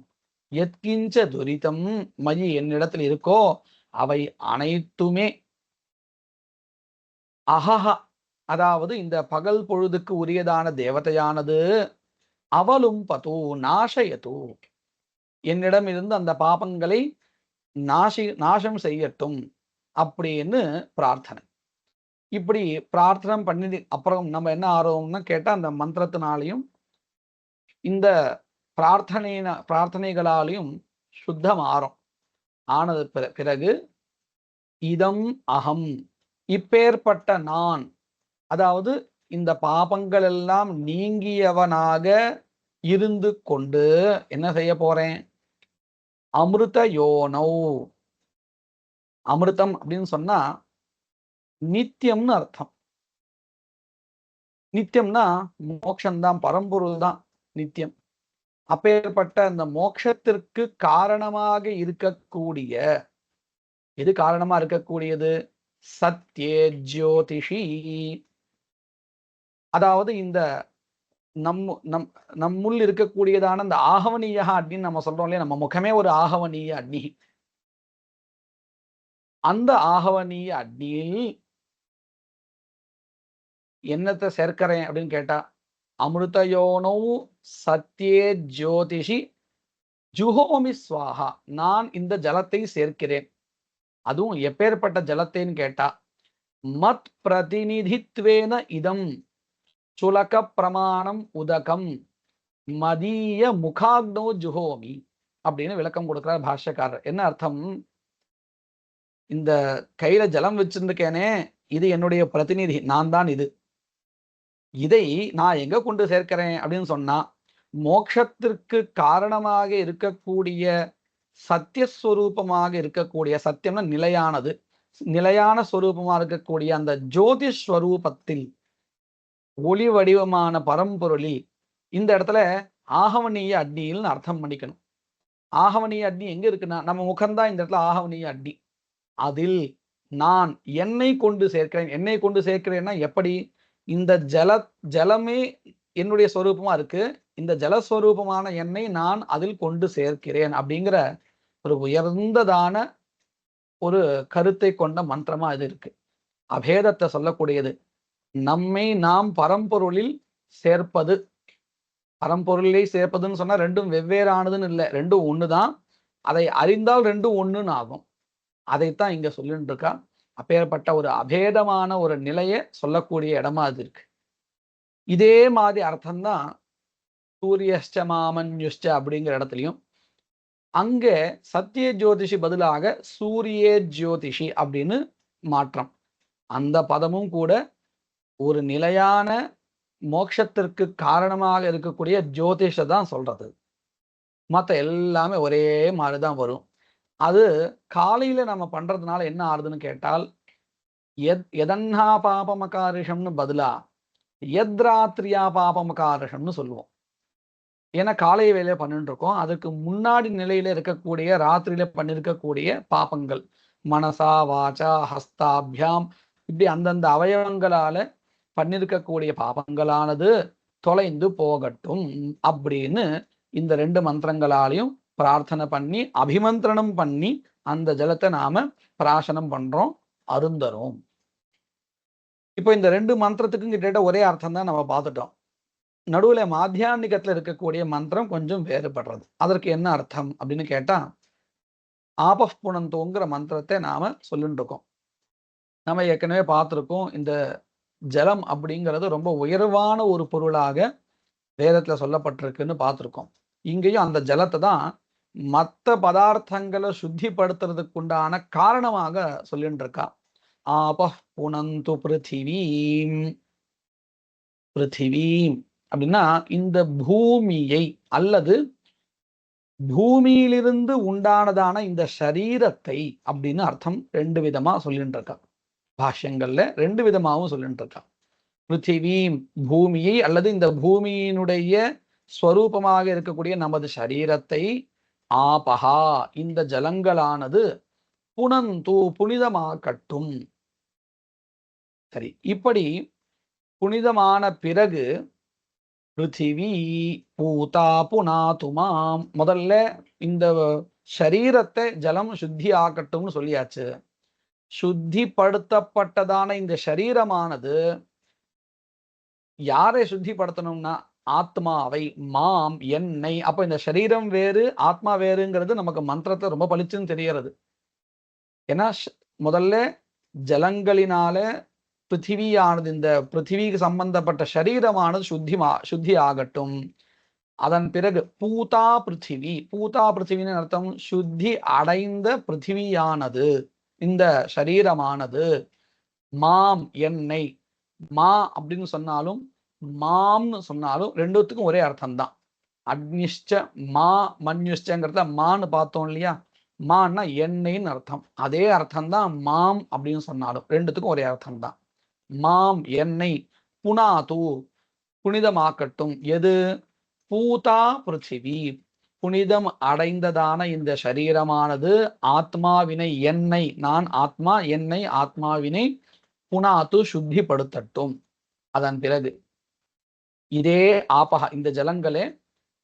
எத்கிஞ்ச துரிதம் மயி என்னிடத்தில் இருக்கோ அவை அனைத்துமே அஹஹா, அதாவது இந்த பகல் பொழுதுக்கு உரியதான தேவதையானது அவளும் பது நாசயது, என்னிடம் இருந்து அந்த பாபங்களை நாசம் செய்யட்டும் அப்படின்னு பிரார்த்தனை. இப்படி பிரார்த்தனை பண்ணி அப்புறம் நம்ம என்ன ஆர்வம்னா கேட்டா, அந்த மந்திரத்தினாலையும் இந்த பிரார்த்தனைகளாலையும் சுத்தம் ஆனது பிறகு இதம் அகம், இப்பேற்பட்ட நான், அதாவது இந்த பாபங்கள் எல்லாம் நீங்கியவனாக இருந்து கொண்டு என்ன செய்ய போறேன்? அமிர்த யோனௌ, அமிர்தம் அப்படின்னு சொன்னா நித்தியம்னு அர்த்தம். நித்தியம்னா மோட்சம்தான், பரம்பொருள் தான் நித்தியம். அப்பேற்பட்ட அந்த மோட்சத்திற்கு காரணமாக இருக்கக்கூடிய, எது காரணமா இருக்கக்கூடியது? சத்யே ஜோதிஷி, அதாவது இந்த நம்முள் இருக்கக்கூடியதான அந்த ஆகவனீய அக்னி நம்ம சொல்றோம் இல்லையா, நம்ம முகமே ஒரு ஆகவனீய அக்னி. அந்த ஆகவனீய அக்னியில் என்னத்தை சேர்க்கிறேன் அப்படின்னு கேட்டா, அமிர்தயோனோ சத்யே ஜோதிஷி ஜுஹோமி ஸ்வாஹா, நான் இந்த ஜலத்தை சேர்க்கிறேன். அதுவும் எப்பேற்பட்ட ஜலத்தைன்னு கேட்டா, மத் பிரதிநிதித்வேன இதம் சுலக பிரமாணம் உதகம் மதிய முகாக்னோ ஜுஹோமி அப்படின்னு விளக்கம் கொடுக்கிறார் பாஷ்யக்காரர். என்ன அர்த்தம்? இந்த கையில ஜலம் வச்சிருக்கேனே, இது என்னுடைய பிரதிநிதி, நான் தான் இது. இதை நான் எங்க கொண்டு சேர்க்கிறேன் அப்படின்னு சொன்னா, மோட்சத்திற்கு காரணமாக இருக்கக்கூடிய சத்தியஸ்வரூபமாக இருக்கக்கூடிய, சத்தியம்னா நிலையானது, நிலையான ஸ்வரூபமாக இருக்கக்கூடிய அந்த ஜோதிஷ் ஸ்வரூபத்தில் ஒளி வடிவமான பரம்பொருளில், இந்த இடத்துல ஆகவனீய அக்னியில் அர்த்தம் பண்ணிக்கணும். ஆகவனீய அக்னி எங்க இருக்குன்னா நம்ம முகம்தான் இந்த இடத்துல ஆகவனீய அக்னி. அதில் நான் என்னை கொண்டு சேர்க்கிறேன். என்னை கொண்டு சேர்க்கிறேன்னா எப்படி? இந்த ஜலமே என்னுடைய ஸ்வரூபமா இருக்கு. இந்த ஜலஸ்வரூபமான என்னை நான் அதில் கொண்டு சேர்க்கிறேன் அப்படிங்கிற ஒரு உயர்ந்ததான ஒரு கருத்தை கொண்ட மந்திரமா இது இருக்கு. அபேதத்தை சொல்லக்கூடியது. நம்மை நாம் பரம்பொருளில் சேர்ப்பது. பரம்பொருளை சேர்ப்பதுன்னு சொன்னா ரெண்டும் வெவ்வேறானதுன்னு இல்லை, ரெண்டும் ஒண்ணுதான். அதை அறிந்தால் ரெண்டும் ஒண்ணுன்னு ஆகும். அதைத்தான் இங்க சொல்லிட்டு இருக்கா. அப்பேற்பட்ட ஒரு அபேதமான ஒரு நிலையை சொல்லக்கூடிய இடமா அது இருக்கு. இதே மாதிரி அர்த்தம்தான் சூரியஷ்ட மாமன்யுஷ்ட அப்படிங்கிற இடத்துலையும். அங்க சத்திய ஜோதிஷி பதிலாக சூரிய ஜோதிஷி அப்படின்னு மாற்றம். அந்த பதமும் கூட ஒரு நிலையான மோட்சத்திற்கு காரணமாக இருக்கக்கூடிய ஜோதிஷ தான் சொல்றது. மற்ற எல்லாமே ஒரே மாதிரிதான் வரும். அது காலையில நம்ம பண்றதுனால என்ன ஆறுதுன்னு கேட்டால், எதன்னா பாபமகாரிஷம்னு பதிலா எத்ராத்திரியா பாபமகாரிஷம்னு சொல்லுவோம். ஏன்னா காலை வேலையை பண்ணிட்டு இருக்கோம். அதுக்கு முன்னாடி நிலையில இருக்கக்கூடிய ராத்திரியில பண்ணிருக்கக்கூடிய பாபங்கள், மனசா வாச்சா ஹஸ்தாபியாம், இப்படி அந்தந்த அவயவங்களால பண்ணிருக்கக்கூடிய பாபங்களானது தொலைந்து போகட்டும் அப்படின்னு இந்த 2 மந்திரங்களாலையும் பிரார்த்தனை பண்ணி அபிமந்திரணம் பண்ணி அந்த ஜலத்தை நாம பிராசனம் பண்றோம், அருந்தரும். இப்போ இந்த 2 மந்திரத்துக்கும் கிட்ட ஒரே அர்த்தம் தான் நம்ம பார்த்துட்டோம். நடுவுல மாத்தியானிகத்துல இருக்கக்கூடிய மந்திரம் கொஞ்சம் வேறுபடுறது. அதற்கு என்ன அர்த்தம் அப்படின்னு கேட்டா, ஆபப்புணந்தோங்கிற மந்திரத்தை நாம சொல்லிட்டு இருக்கோம். நம்ம ஏற்கனவே பார்த்திருக்கோம். இந்த ஜலம் அப்படிங்கிறது ரொம்ப உயர்வான ஒரு பொருளாக வேதத்துல சொல்லப்பட்டிருக்குன்னு பார்த்திருக்கோம். இங்கேயும் அந்த ஜலத்தை தான் மற்ற பதார்த்தங்களை சுத்திப்படுத்துறதுக்கு உண்டான காரணமாக சொல்லிட்டு இருக்கா. ஆபப்புணந்து பிருத்திவீம். பிருத்திவீம் அப்படின்னா இந்த பூமியை அல்லது பூமியிலிருந்து உண்டானதான இந்த சரீரத்தை அப்படின்னு அர்த்தம் 2 விதமா சொல்லிட்டு இருக்கா. பாஷ்யங்கள்ல 2 விதமாகவும் சொல்லிட்டு இருக்கா. பிருத்திவீம் பூமியை அல்லது இந்த பூமியினுடைய ஸ்வரூபமாக இருக்கக்கூடிய நமது சரீரத்தை, ஆபஹா இந்த ஜலங்களானது, புனந்து புனிதமாக்கட்டும். சரி, இப்படி புனிதமான பிறகு பிருத்திவி பூதா புனாதுமாம், முதல்ல இந்த சரீரத்தை ஜலம் சுத்தி ஆக்கட்டும்னு சொல்லியாச்சு. சுத்திப்படுத்தப்பட்டதான இந்த சரீரமானது யாரை சுத்திப்படுத்தணும்னா ஆத்மாவை, மாம் என்னை. அப்ப இந்த சரீரம் வேறு ஆத்மா வேறுங்கிறது நமக்கு மந்திரத்தை ரொம்ப பளிச்சுன்னு தெரியறது. ஏன்னா முதல்ல ஜலங்களினால பிருத்திவியானது, இந்த பிருத்திவிக்கு சம்பந்தப்பட்ட சரீரமானது சுத்தி ஆகட்டும். அதன் பிறகு பூதா பிருத்திவி, பூதா பிருத்திவின்னு அர்த்தம் சுத்தி அடைந்த பிருத்திவியானது, இந்த சரீரமானது, மாம் என்னை. மா அப்படின்னு சொன்னாலும் மாம்னு சொன்னாலும் ரெண்டுத்துக்கும் ஒரே அர்த்தம் தான். அக்னிஷ்ட மா மன்யுஷ்டங்கிறத மான்னு பார்த்தோம் இல்லையா. மான்னா எண்ணெய்ன்னு அர்த்தம். அதே அர்த்தம் தான் மாம் அப்படின்னு சொன்னாலும், ரெண்டுத்துக்கும் ஒரே அர்த்தம் தான். மாம் எண்ணெய், புனாது புனிதமாக்கட்டும். எது? பூதா பிருத்திவி புனிதம் அடைந்ததான இந்த சரீரமானது ஆத்மாவினை, என்னை நான் ஆத்மா, என்னை ஆத்மாவினை புனாது சுத்திப்படுத்தட்டும். அதன் பிறகு இதே ஆபஹா இந்த ஜலங்களே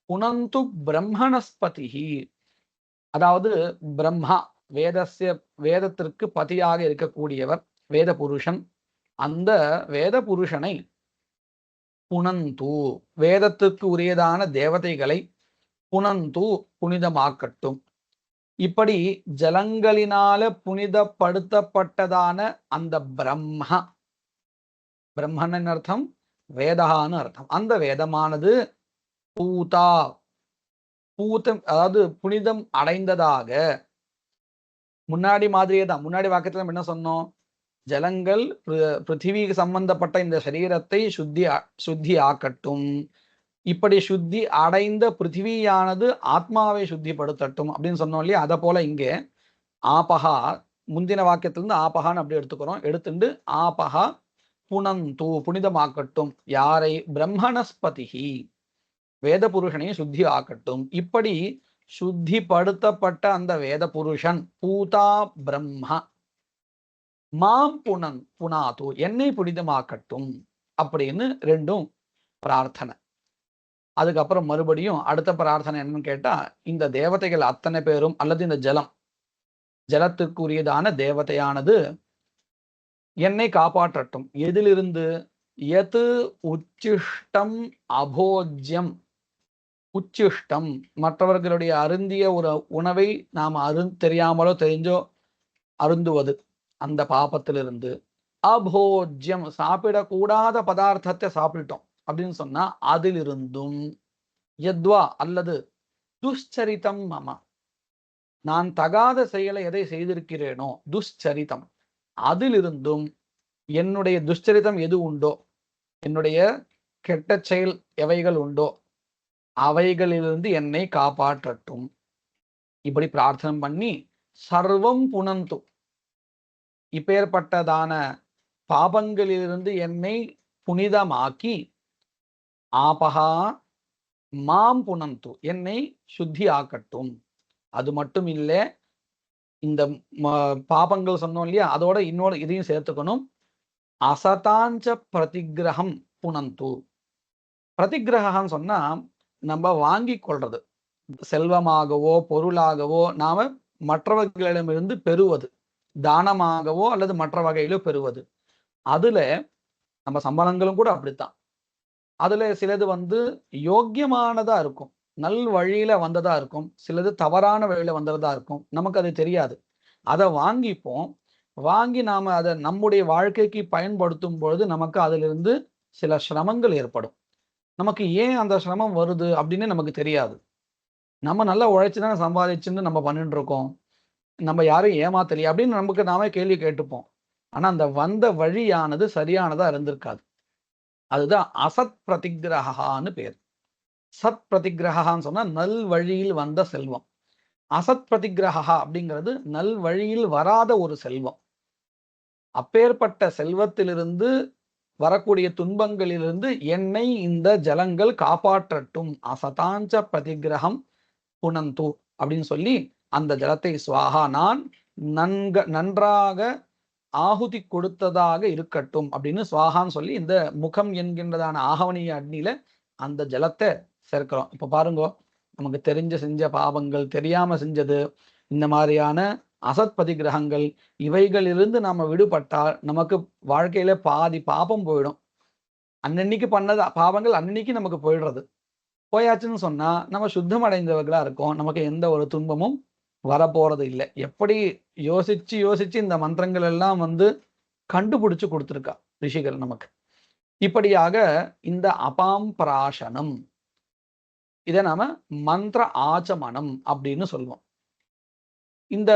புனந்து பிரம்மணஸ்பதிஹி, அதாவது பிரம்மா வேதத்திற்கு பதியாக இருக்கக்கூடியவர், வேத புருஷன். அந்த வேத புருஷனை புனந்து வேதத்துக்கு உரியதான தேவதைகளை புனந்து புனிதமாக்கட்டும். இப்படி ஜலங்களினால புனிதப்படுத்தப்பட்டதான அந்த பிரம்மா, பிரம்மன் அர்த்தம் வேதான்னு அர்த்தம். அந்த வேதமானது பூதா பூதம், அதாவது புனிதம் அடைந்ததாக. முன்னாடி மாதிரியே தான். முன்னாடி வாக்கியத்துல நம்ம என்ன சொன்னோம்? ஜலங்கள் பிருத்திவிக்கு சம்பந்தப்பட்ட இந்த சரீரத்தை சுத்தி ஆக்கட்டும். இப்படி சுத்தி அடைந்த பிருத்திவியானது ஆத்மாவை சுத்திப்படுத்தட்டும் அப்படின்னு சொன்னோம் இல்லையா? அதை போல இங்கே ஆபகா முந்தின வாக்கியத்திலிருந்து ஆபகான்னு அப்படி எடுத்துக்கிறோம். எடுத்துட்டு ஆபகா புனந்து புனிதமாக்கட்டும். யாரை? பிரம்மணஸ்பதிஹி வேத புருஷனை சுத்தி ஆக்கட்டும். இப்படி சுத்திப்படுத்தப்பட்ட அந்த வேத புருஷன் பூதா பிரம்ம மாம் புனாது என்னை புனிதமாக்கட்டும் அப்படின்னு ரெண்டும் பிரார்த்தனை. அதுக்கப்புறம் மறுபடியும் அடுத்த பிரார்த்தனை என்னன்னு கேட்டா, இந்த தேவதைகள் அத்தனை பேரும் அல்லது இந்த ஜலத்துக்குரியதான தேவதையானது என்னை காப்பாற்றட்டும். எதிலிருந்து? எது உச்சிஷ்டம் அபோஜ்யம். உச்சிஷ்டம் மற்றவர்களுடைய அருந்திய ஒரு உணவை நாம் தெரியாமலோ தெரிஞ்சோ அருந்துவது, அந்த பாபத்திலிருந்து. அபோஜ்யம் சாப்பிடக்கூடாத பதார்த்தத்தை சாப்பிட்டோம் அப்படின்னு சொன்னா அதிலிருந்தும். யத்வா அல்லது துஷ்சரிதம் மம நான் தகாத செயலை எதை செய்திருக்கிறேனோ துஷ்சரிதம் அதிலிருந்தும். என்னுடைய துஷ்சரிதம் எது உண்டோ, என்னுடைய கெட்ட செயல் எவைகள் உண்டோ அவைகளிலிருந்து என்னை காப்பாற்றட்டும். இப்படி பிரார்த்தனை பண்ணி சர்வம் புனந்து இப்பேற்பட்டதான பாபங்களிலிருந்து என்னை புனிதமாக்கி ஆபகா மாம் புனந்து என்னை சுத்தி ஆக்கட்டும். அது மட்டும் இல்லை, இந்த பாபங்கள் சொன்னோம் இல்லையா, அதோட இன்னொரு இதையும் சேர்த்துக்கணும். அசதாஞ்ச பிரதிகிரகம் புனந்து. பிரதிகிரகான்னு சொன்னா நம்ம வாங்கி கொள்றது, செல்வமாகவோ பொருளாகவோ நாம மற்றவர்களிடமிருந்து பெறுவது, தானமாகவோ அல்லது மற்ற வகையிலோ பெறுவது. அதுல நம்ம சம்பளங்களும் கூட அப்படித்தான். அதுல சிலது யோக்கியமானதா இருக்கும், நல் வழியில வந்ததா இருக்கும், சிலது தவறான வழியில வந்ததா இருக்கும். நமக்கு அது தெரியாது. அதை வாங்கிப்போம். வாங்கி நாம அதை நம்முடைய வாழ்க்கைக்கு பயன்படுத்தும் பொழுது நமக்கு அதிலிருந்து சில சிரமங்கள் ஏற்படும். நமக்கு ஏன் அந்த சிரமம் வருது அப்படின்னு நமக்கு தெரியாது. நம்ம நல்லா உழைச்சுதானே சம்பாதிச்சுன்னு நம்ம பண்ணிட்டு இருக்கோம், நம்ம யாரும் ஏமாத்தலையே அப்படின்னு நமக்கு நாமே கேள்வி கேட்டுப்போம். ஆனா அந்த வந்த வழியானது சரியானதா இருந்திருக்காது. அதுதான் அசத் பிரதிகிரகான்னு பேர். சத் பிரதிகிரகான்னு சொன்னா நல் வழியில் வந்த செல்வம். அசத் பிரதிகிரகா அப்படிங்கிறது நல் வழியில் வராத ஒரு செல்வம். அப்பேற்பட்ட செல்வத்திலிருந்து வரக்கூடிய துன்பங்களிலிருந்து என்னை இந்த ஜலங்கள் காப்பாற்றட்டும். அசதாஞ்ச பிரதிகிரகம் புனந்து அப்படின்னு சொல்லி அந்த ஜலத்தை சுவாகா நான் நன்றாக ஆகுதி கொடுத்ததாக இருக்கட்டும் அப்படின்னு சுவாகான்னு சொல்லி இந்த முகம் என்கின்றதான ஆகவனிய அக்னியில அந்த ஜலத்தை சேர்க்கிறோம். இப்ப பாருங்க, நமக்கு தெரிஞ்ச செஞ்ச பாவங்கள், தெரியாம செஞ்சது, இந்த மாதிரியான அசத்பதி கிரகங்கள் இவைகளிலிருந்து நாம விடுபட்டால் நமக்கு வாழ்க்கையில பாதி பாபம் போயிடும். அன்னன்னைக்கு பண்ணது பாவங்கள் அன்னன்னைக்கு நமக்கு போயிடுறது. போயாச்சுன்னு சொன்னா நம்ம சுத்தம் அடைந்தவர்களா இருக்கோம். நமக்கு எந்த ஒரு துன்பமும் வரப்போறது இல்லை. எப்படி யோசிச்சு யோசிச்சு இந்த மந்திரங்கள் எல்லாம் கண்டுபிடிச்சு கொடுத்துருக்கா ரிஷிகள் நமக்கு. இப்படியாக இந்த அபாம்பராசனம், இதை நாம மந்திர ஆச்சமனம் அப்படின்னு சொல்லுவோம். இந்த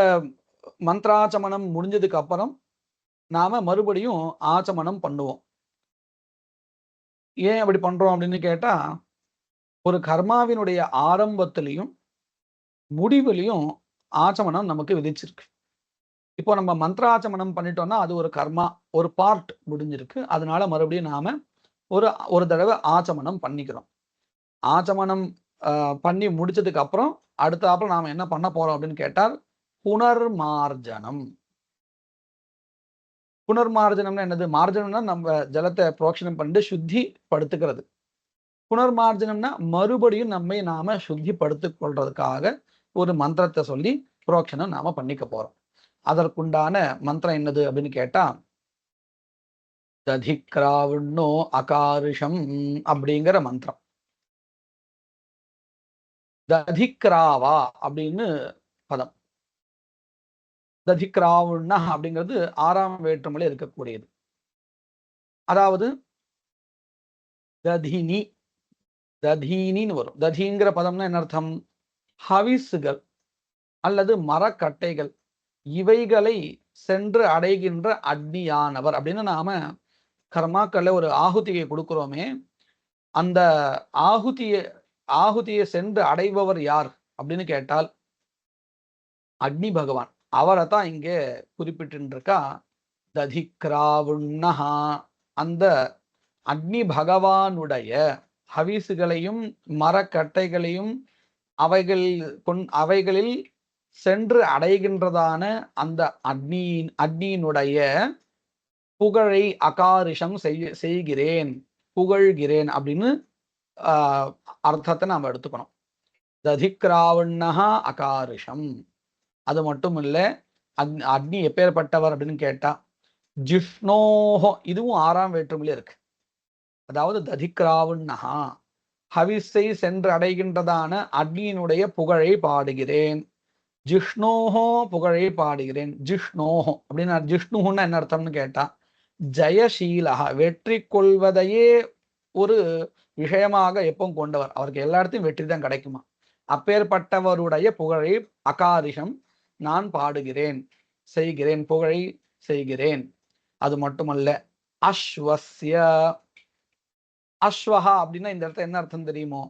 மந்திராச்சமனம் முடிஞ்சதுக்கு அப்புறம் நாம மறுபடியும் ஆச்சமனம் பண்ணுவோம். ஏன் அப்படி பண்றோம் அப்படின்னு கேட்டா, ஒரு கர்மாவினுடைய ஆரம்பத்திலையும் முடிவிலையும் ஆச்சமனம் நமக்கு விதிச்சிருக்கு. இப்போ நம்ம மந்திராச்சமனம் பண்ணிட்டோம்னா அது ஒரு கர்மா, ஒரு பார்ட் முடிஞ்சிருக்கு. அதனால மறுபடியும் நாம ஒரு தடவை ஆச்சமனம் பண்ணிக்கிறோம். ஆச்சமனம் பண்ணி முடிச்சதுக்கு அப்புறம் அடுத்தாப்புல நாம என்ன பண்ண போறோம் அப்படின்னு கேட்டால் புனர்மார்ஜனம். புனர்மார்ஜனம்னா என்னது? மார்ஜனம்னா நம்ம ஜலத்தை புரோக்ஷனம் பண்ணிட்டு சுத்தி படுத்துக்கிறது. புனர்மார்ஜனம்னா மறுபடியும் நாம சுத்தி படுத்திக் கொள்றதுக்காக ஒரு மந்திரத்தை சொல்லி புரோக்ஷனம் நாம பண்ணிக்க போறோம். அதற்குண்டான மந்திரம் என்னது அப்படின்னு கேட்டா, ததிக்ராவுண்ணோ அகாரிஷம் அப்படிங்கிற மந்திரம். ததிக்ராவா அப்படின்னு பதம். ததிக்ராவுண்ணா அப்படிங்கிறது 6ஆம் வேற்றுமையில இருக்கக்கூடியது. அதாவது ததினி, ததீனின்னு வரும். ததிங்கிற பதம்னா என்ன அர்த்தம்? ஹவிசுகள் அல்லது மரக்கட்டைகள் இவைகளை சென்று அடைகின்ற அக்னியானவர் அப்படின்னு நாம கர்மாக்கள்ல ஒரு ஆகுதியை கொடுக்கிறோமே, அந்த ஆகுதியை சென்று அடைபவர் யார் அப்படின்னு கேட்டால் அக்னி பகவான். அவரை தான் இங்கே குறிப்பிட்டிருக்கா. ததிக்ராவுண்ணஹா, அந்த அக்னி பகவானுடைய ஹவிசுகளையும் மரக்கட்டைகளையும் அவைகளில் சென்று அடைகின்றதான அந்த அக்னியினுடைய புகழை அகாரிஷம் செய்கிறேன், புகழ்கிறேன் அப்படின்னு அர்த்தத்தை நாம் எடுத்துக்கணும். ததிக்ராவண்ணஹா அகாரிஷம். அது மட்டும் இல்ல, அக்னி எப்பேற்பட்டவர் அப்படின்னு கேட்டா ஜிஷ்ணோஹோ, இதுவும் 6ஆம் வேற்றுமையில இருக்கு. அதாவது ததிக்ராவண்ணஹா, ஹவிஸை சென்று அடைகின்றதான அக்னியினுடைய புகழை பாடுகிறேன். ஜிஷ்ணோஹோ, புகழை பாடுகிறேன். ஜிஷ்ணோஹோ அப்படின்னா ஜிஷ்ணுன்னா என்ன அர்த்தம்னு கேட்டா ஜெயசீலகா, வெற்றி கொள்வதையே ஒரு விஷயமாக எப்பவும் கொண்டவர். அவருக்கு எல்லா இடத்தையும் வெற்றி தான் கிடைக்குமா. அப்பேற்பட்டவருடைய புகழை அகாரிஷம் நான் பாடுகிறேன், செய்கிறேன், புகழை செய்கிறேன். அது மட்டுமல்ல, அஸ்வஸ்ய, அஸ்வஹா அப்படின்னா இந்த இடத்துல என்ன அர்த்தம் தெரியுமோ,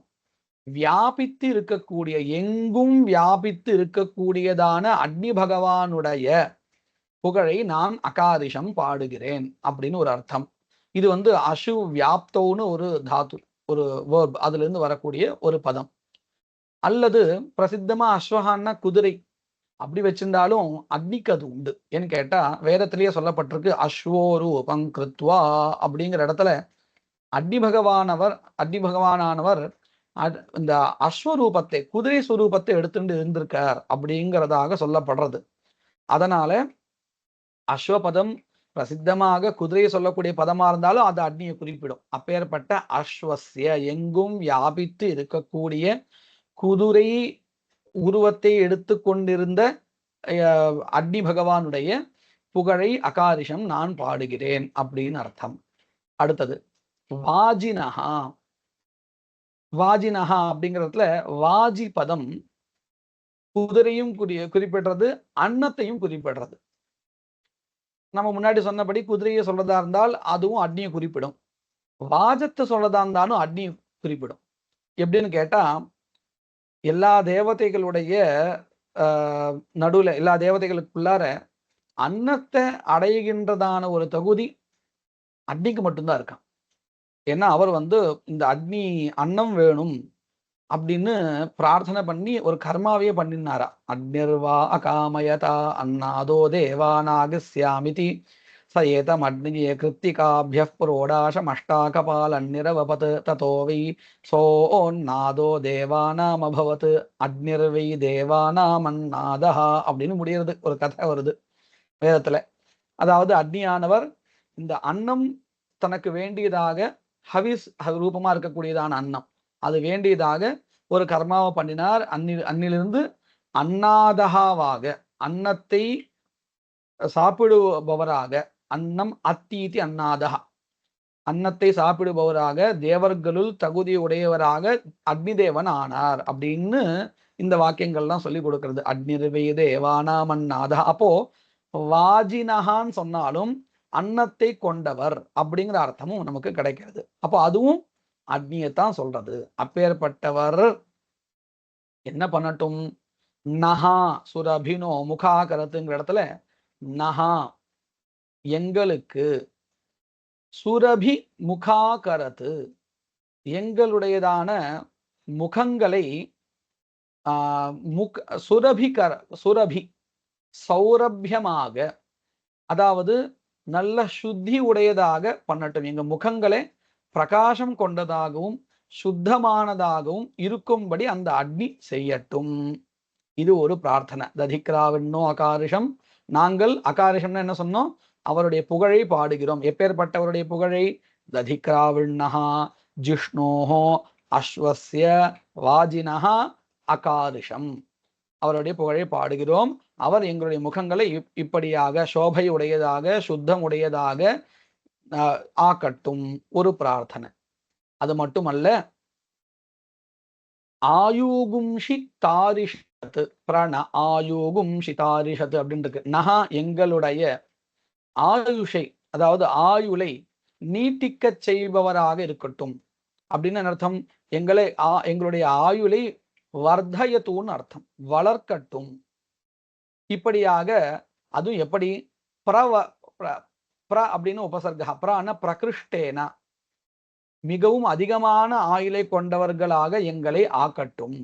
வியாபித்து இருக்கக்கூடிய, எங்கும் வியாபித்து இருக்கக்கூடியதான அக்னி பகவானுடைய புகழை நான் அகாரிஷம் பாடுகிறேன் அப்படின்னு ஒரு அர்த்தம். இது அசு வியாப்தோன்னு ஒரு தாத்து, ஒரு வேர்ப், அதுல இருந்து வரக்கூடிய ஒரு பதம். அல்லது பிரசித்தமா அஸ்வஹான்னா குதிரை அப்படி வச்சிருந்தாலும் அக்னிக்கு அது உண்டு. ஏன்னு கேட்டா வேதத்திலேயே சொல்லப்பட்டிருக்கு, அஸ்வோரூபம் கிருத்வா அப்படிங்கிற இடத்துல அக்னி பகவானானவர் இந்த அஸ்வரூபத்தை, குதிரை ஸ்வரூபத்தை எடுத்துட்டு இருந்திருக்கார் அப்படிங்கிறதாக சொல்லப்படுறது. அதனால அஸ்வபதம் பிரசித்தமாக குதிரையை சொல்லக்கூடிய பதமா இருந்தாலும் அது அக்னியை குறிப்பிடும். அப்பேற்பட்ட அஸ்வஸ்ய, எங்கும் வியாபித்து இருக்கக்கூடிய குதிரை உருவத்தை எடுத்து கொண்டிருந்த அக்னி பகவானுடைய புகழை அகாரிஷம் நான் பாடுகிறேன் அப்படின்னு அர்த்தம். அடுத்தது வாஜினஹா. வாஜினஹா அப்படிங்கிறதுல வாஜி பதம் குதிரையும் குறிப்பிடுறது, அன்னத்தையும் குறிப்பிடுறது. நம்ம முன்னாடி சொன்னபடி குதிரையை சொல்றதா இருந்தால் அதுவும் அக்னியை குறிப்பிடும். வாஜத்தை சொல்றதா இருந்தாலும் அக்னியை குறிப்பிடும். எப்படின்னு கேட்டா, எல்லா தேவதைகளுடைய நடுவுல, எல்லா தேவதைகளுக்குள்ளார அன்னத்தை அடைகின்றதான ஒரு தகுதி அக்னிக்கு மட்டும்தான் இருக்கான். ஏன்னா அவர் இந்த அக்னி அன்னம் வேணும் அப்படின்னு பிரார்த்தனை பண்ணி ஒரு கர்மாவையே பண்ணினாரா. அக்னிர்வா அகாமயதா அன்னாதோ தேவானாகஸ்யாமிதி சயேதம் அக்னியே கிருத்திகாபிய புரோடாசம் அஷ்டாகபால் நிரவபத் ததோ வை சோநாதோ தேவானாம் அபவத் அக்னிர்வை தேவானாம் அன்னாதா அப்படின்னு முடியறது ஒரு கதை வருது வேதத்துல. அதாவது அக்னியானவர் இந்த அன்னம் தனக்கு வேண்டியதாக ஹவிஸ் ரூபமா இருக்கக்கூடியதான அன்னம், அது வேண்டியதாக ஒரு கர்மாவை பண்ணினார். அன்னிலிருந்து அன்னாதகாவாக, அன்னத்தை சாப்பிடுபவராக, அன்னம் அத்தீதி அன்னாதகா, அன்னத்தை சாப்பிடுபவராக, தேவர்களுள் தகுதி உடையவராக அக்னி தேவன் ஆனார் அப்படின்னு இந்த வாக்கியங்கள்லாம் சொல்லி கொடுக்கிறது. அக்னிர்வே தேவானாம் அன்னாதகா. அப்போ வாஜினகான்னு சொன்னாலும் அன்னத்தை கொண்டவர் அப்படிங்கிற அர்த்தமும் நமக்கு கிடைக்கிறது. அப்போ அதுவும் அக்னியைத்தான் சொல்றது. அப்பேற்பட்டவர் என்ன பண்ணட்டும், நஹா சுரபினோ முகாகரத்துங்கிற இடத்துல நஹா எங்களுக்கு, சுரபி முகாகரத்து எங்களுடையதான முகங்களை சுரபி சௌரபியமாக, அதாவது நல்ல சுத்தி உடையதாக பண்ணட்டும். எங்க முகங்களை பிரகாசம் கொண்டதாகவும் சுத்தமானதாகவும் இருக்கும்படி அந்த அக்னி செய்யட்டும். இது ஒரு பிரார்த்தனை. ததிக்ராவின்னோ அகாரிஷம், நாங்கள் அகாரிஷம்னு என்ன சொன்னோம், அவருடைய புகழை பாடுகிறோம். எப்பேற்பட்டவருடைய புகழை? ததிக்ராவிண்ணஹா ஜிஷ்ணோஹோ அஸ்வஸ்ய வாஜினஹா அகாரிஷம், அவருடைய புகழை பாடுகிறோம். அவர் எங்களுடைய முகங்களை இப்படியாக சோபை உடையதாக சுத்தம் உடையதாக ஆக்கட்டும், ஒரு பிரார்த்தனை. அது மட்டுமல்ல, ஆயுகும்ஷி தாரிஷத்து, பிரண ஆயுகும்ஷி தாரிஷத்து அப்படின்னு இருக்கு. நகா எங்களுடைய ஆயுஷை, அதாவது ஆயுளை நீட்டிக்க செய்பவராக இருக்கட்டும். அப்படின்னு அர்த்தம், எங்களுடைய ஆயுளை வர்தயத்துன்னு அர்த்தம், வளர்க்கட்டும். இப்படியாக அதுவும் எப்படி அப்படின்னு உபசர்கா, பிரான பிரகிருஷ்டேனா, மிகவும் அதிகமான ஆயுளை கொண்டவர்களாக எங்களை ஆக்கட்டும்.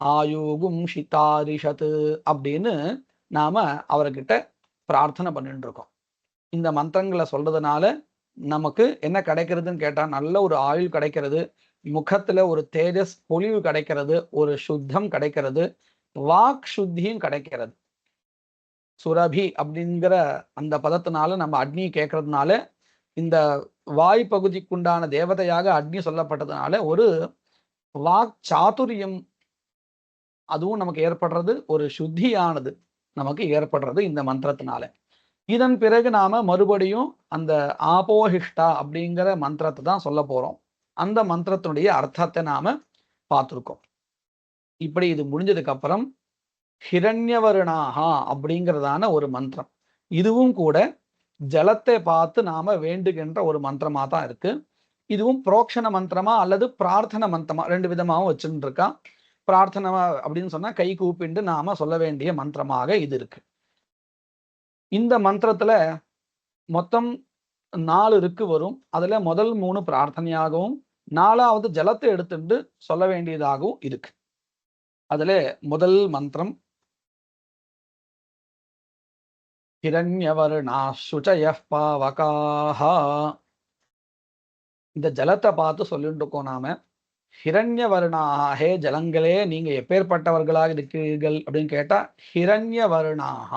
ஆயுகும் ஷிதாரிஷத்து அப்படின்னு நாம அவர்கிட்ட பிரார்த்தனை பண்ணிட்டு இருக்கோம். இந்த மந்திரங்களை சொல்றதுனால நமக்கு என்ன கிடைக்கிறதுன்னு கேட்டா, நல்ல ஒரு ஆயுள் கிடைக்கிறது, முகத்துல ஒரு தேஜஸ் பொலிவு கிடைக்கிறது, ஒரு சுத்தம் கிடைக்கிறது, வாக் சுத்தியும் கிடைக்கிறது. சுரபி அப்படிங்கிற அந்த பதத்தினால நம்ம அக்னி கேட்கறதுனால, இந்த வாய் பகுதிக்குண்டான தேவதையாக அக்னி சொல்லப்பட்டதுனால ஒரு வாக் சாதுரியம் அதுவும் நமக்கு ஏற்படுறது, ஒரு சுத்தியானது நமக்கு ஏற்படுறது இந்த மந்திரத்தினால. இதன் பிறகு நாம மறுபடியும் அந்த ஆபோஹிஷ்டா அப்படிங்கிற மந்திரத்தை தான் சொல்ல போறோம். அந்த மந்திரத்தினுடைய அர்த்தத்தை நாம பார்த்திருக்கோம். இப்படி இது முடிஞ்சதுக்கு அப்புறம் ஹிரண்யவருணாகா அப்படிங்கிறதான ஒரு மந்திரம், இதுவும் கூட ஜலத்தை பார்த்து நாம வேண்டுகின்ற ஒரு மந்திரமா தான் இருக்கு. இதுவும் புரோக்ஷண மந்திரமா அல்லது பிரார்த்தனை மந்திரமா, ரெண்டு விதமாகவும் வச்சுட்டு இருக்கா. பிரார்த்தனை அப்படின்னு சொன்னா கை கூப்பிண்டு நாம சொல்ல வேண்டிய மந்திரமாக இது இருக்கு. இந்த மந்திரத்துல மொத்தம் 4 ருக்கு வரும். அதுல முதல் 3 பிரார்த்தனையாகவும் 4வது ஜலத்தை எடுத்துட்டு சொல்ல வேண்டியதாகவும் இருக்கு. அதுல முதல் மந்திரம் ஹிரண்யவர்ணா சுச்சயः பாவகாஹ. இந்த ஜலத்தை பார்த்து சொல்லிட்டு இருக்கோம் நாம. ஹிரண்யவர்ணாஹ, ஹே ஜலங்களே நீங்க எப்பேற்பட்டவர்களாக இருக்கிறீர்கள் அப்படின்னு கேட்டா, ஹிரண்யவர்ணாஹ,